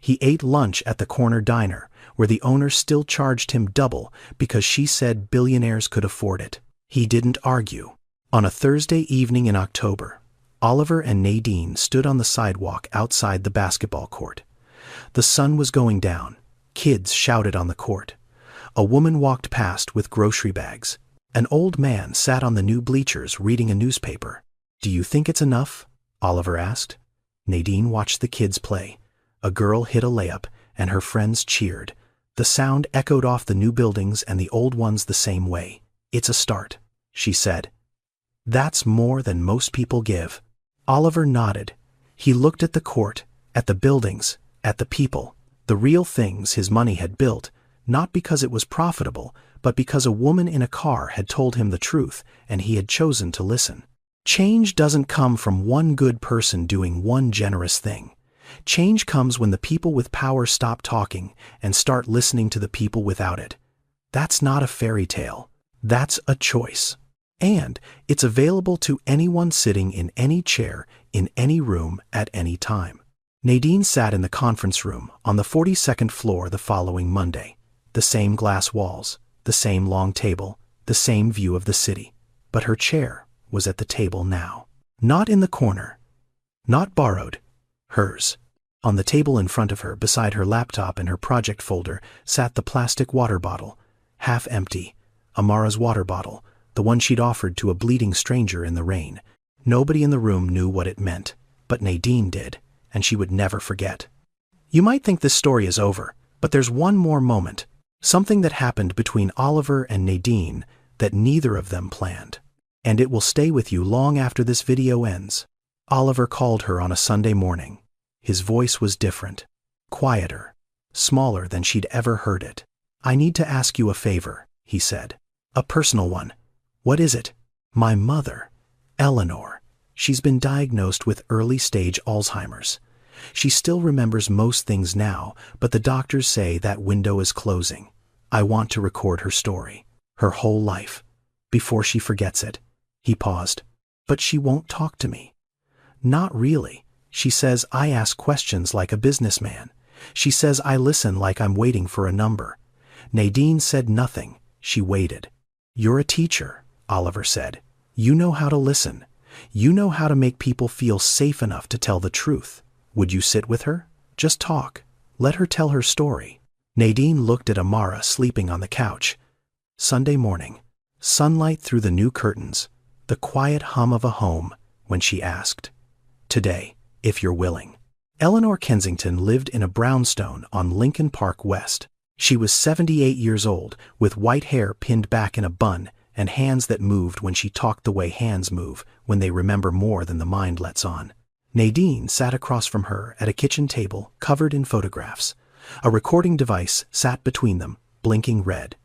He ate lunch at the corner diner, where the owner still charged him double because she said billionaires could afford it. He didn't argue. On a Thursday evening in October, Oliver and Nadine stood on the sidewalk outside the basketball court. The sun was going down. Kids shouted on the court. A woman walked past with grocery bags. An old man sat on the new bleachers reading a newspaper. "Do you think it's enough?" Oliver asked. Nadine watched the kids play. A girl hit a layup, and her friends cheered. The sound echoed off the new buildings and the old ones the same way. "It's a start," she said. "That's more than most people give." Oliver nodded. He looked at the court, at the buildings, at the people, the real things his money had built, not because it was profitable, but because a woman in a car had told him the truth and he had chosen to listen. Change doesn't come from one good person doing one generous thing. Change comes when the people with power stop talking and start listening to the people without it. That's not a fairy tale. That's a choice. And it's available to anyone sitting in any chair, in any room, at any time. Nadine sat in the conference room on the 42nd floor the following Monday. The same glass walls, the same long table, the same view of the city. But her chair was at the table now. Not in the corner. Not borrowed. Hers. On the table in front of her, beside her laptop and her project folder, sat the plastic water bottle, half empty. Amara's water bottle, the one she'd offered to a bleeding stranger in the rain. Nobody in the room knew what it meant, but Nadine did, and she would never forget. You might think this story is over, but there's one more moment. Something that happened between Oliver and Nadine that neither of them planned. And it will stay with you long after this video ends. Oliver called her on a Sunday morning. His voice was different, quieter, smaller than she'd ever heard it. "I need to ask you a favor," he said. "A personal one." "What is it?" "My mother, Eleanor. She's been diagnosed with early-stage Alzheimer's. She still remembers most things now, but the doctors say that window is closing. I want to record her story, her whole life, before she forgets it." He paused. "But she won't talk to me." "Not really. She says I ask questions like a businessman. She says I listen like I'm waiting for a number. Nadine said nothing. She waited. You're a teacher, Oliver said. You know how to listen. You know how to make people feel safe enough to tell the truth. Would you sit with her? Just talk. Let her tell her story. Nadine looked at Amara sleeping on the couch. Sunday morning. Sunlight through the new curtains. The quiet hum of a home when she asked, "Today, if you're willing." Eleanor Kensington lived in a brownstone on Lincoln Park West. She was 78 years old, with white hair pinned back in a bun and hands that moved when she talked the way hands move when they remember more than the mind lets on. Nadine sat across from her at a kitchen table covered in photographs. A recording device sat between them, blinking red.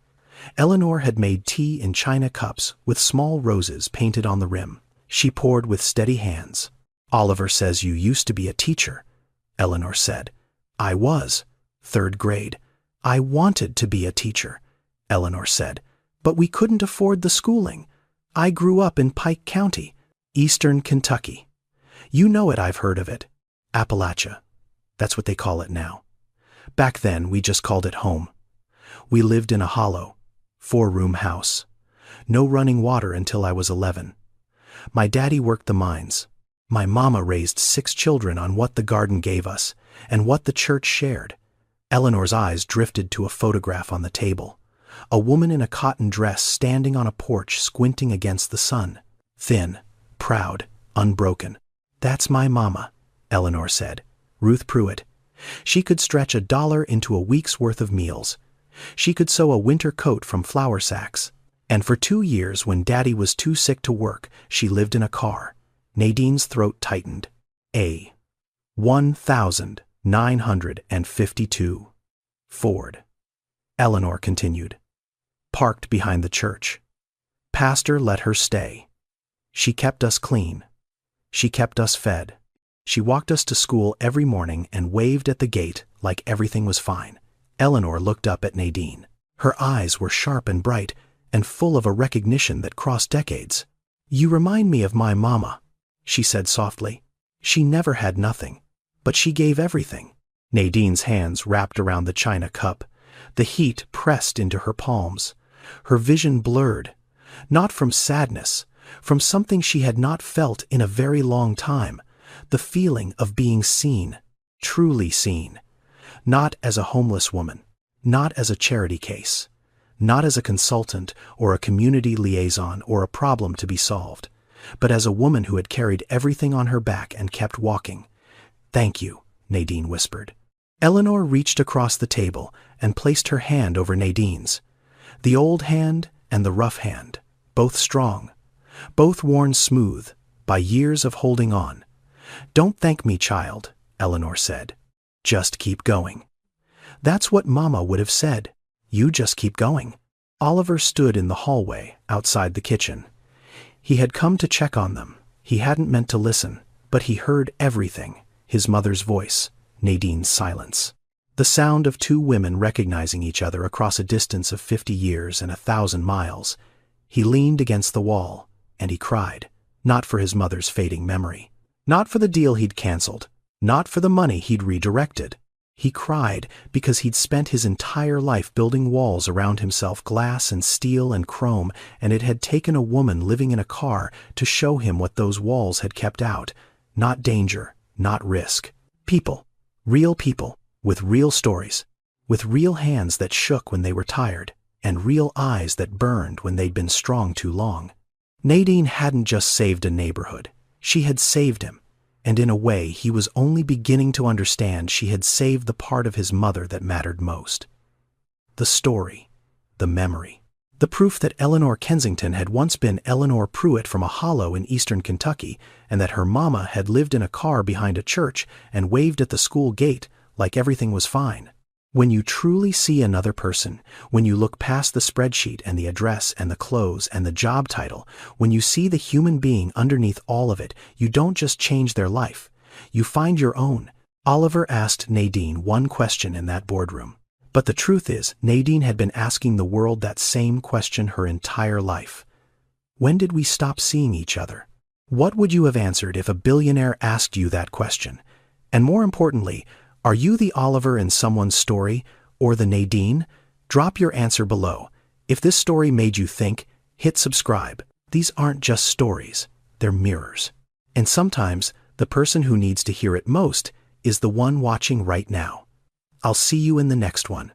Eleanor had made tea in china cups with small roses painted on the rim. She poured with steady hands. Oliver says you used to be a teacher, Eleanor said. I was. 3rd grade. I wanted to be a teacher, Eleanor said, but we couldn't afford the schooling. I grew up in Pike County, Eastern Kentucky. You know it, I've heard of it. Appalachia. That's what they call it now. Back then, we just called it home. We lived in a hollow, 4-room house. No running water until I was 11. My daddy worked the mines. My mama raised 6 children on what the garden gave us and what the church shared. Eleanor's eyes drifted to a photograph on the table. A woman in a cotton dress standing on a porch squinting against the sun. Thin, proud, unbroken. That's my mama, Eleanor said. Ruth Pruitt. She could stretch $1 into a week's worth of meals. She could sew a winter coat from flour sacks. And for 2 years, when Daddy was too sick to work, she lived in a car. Nadine's throat tightened. A. 1952. Ford. Eleanor continued. Parked behind the church. Pastor let her stay. She kept us clean. She kept us fed. She walked us to school every morning and waved at the gate like everything was fine. Eleanor looked up at Nadine. Her eyes were sharp and bright and full of a recognition that crossed decades. You remind me of my mama, she said softly. She never had nothing, but she gave everything. Nadine's hands wrapped around the china cup. The heat pressed into her palms. Her vision blurred, not from sadness, from something she had not felt in a very long time, the feeling of being seen, truly seen. Not as a homeless woman, not as a charity case, not as a consultant or a community liaison or a problem to be solved, but as a woman who had carried everything on her back and kept walking. Thank you, Nadine whispered. Eleanor reached across the table and placed her hand over Nadine's. The old hand and the rough hand, both strong, both worn smooth by years of holding on. Don't thank me, child, Eleanor said. Just keep going. That's what Mama would have said. You just keep going. Oliver stood in the hallway outside the kitchen. He had come to check on them. He hadn't meant to listen, but he heard everything. His mother's voice, Nadine's silence. The sound of 2 women recognizing each other across a distance of 50 years and 1,000 miles. He leaned against the wall, and he cried, not for his mother's fading memory, not for the deal he'd canceled, not for the money he'd redirected. He cried because he'd spent his entire life building walls around himself, glass and steel and chrome, and it had taken a woman living in a car to show him what those walls had kept out. Not danger, not risk. People, real people, with real stories, with real hands that shook when they were tired, and real eyes that burned when they'd been strong too long. Nadine hadn't just saved a neighborhood. She had saved him. And in a way, he was only beginning to understand she had saved the part of his mother that mattered most. The story, the memory, the proof that Eleanor Kensington had once been Eleanor Pruitt from a hollow in eastern Kentucky, and that her mama had lived in a car behind a church and waved at the school gate like everything was fine. When you truly see another person, when you look past the spreadsheet and the address and the clothes and the job title, when you see the human being underneath all of it, you don't just change their life. You find your own. Oliver asked Nadine one question in that boardroom. But the truth is, Nadine had been asking the world that same question her entire life. When did we stop seeing each other? What would you have answered if a billionaire asked you that question? And more importantly, Are you the Oliver in someone's story, or the Nadine? Drop your answer below. If this story made you think, hit subscribe. These aren't just stories, they're mirrors. And sometimes, the person who needs to hear it most is the one watching right now. I'll see you in the next one.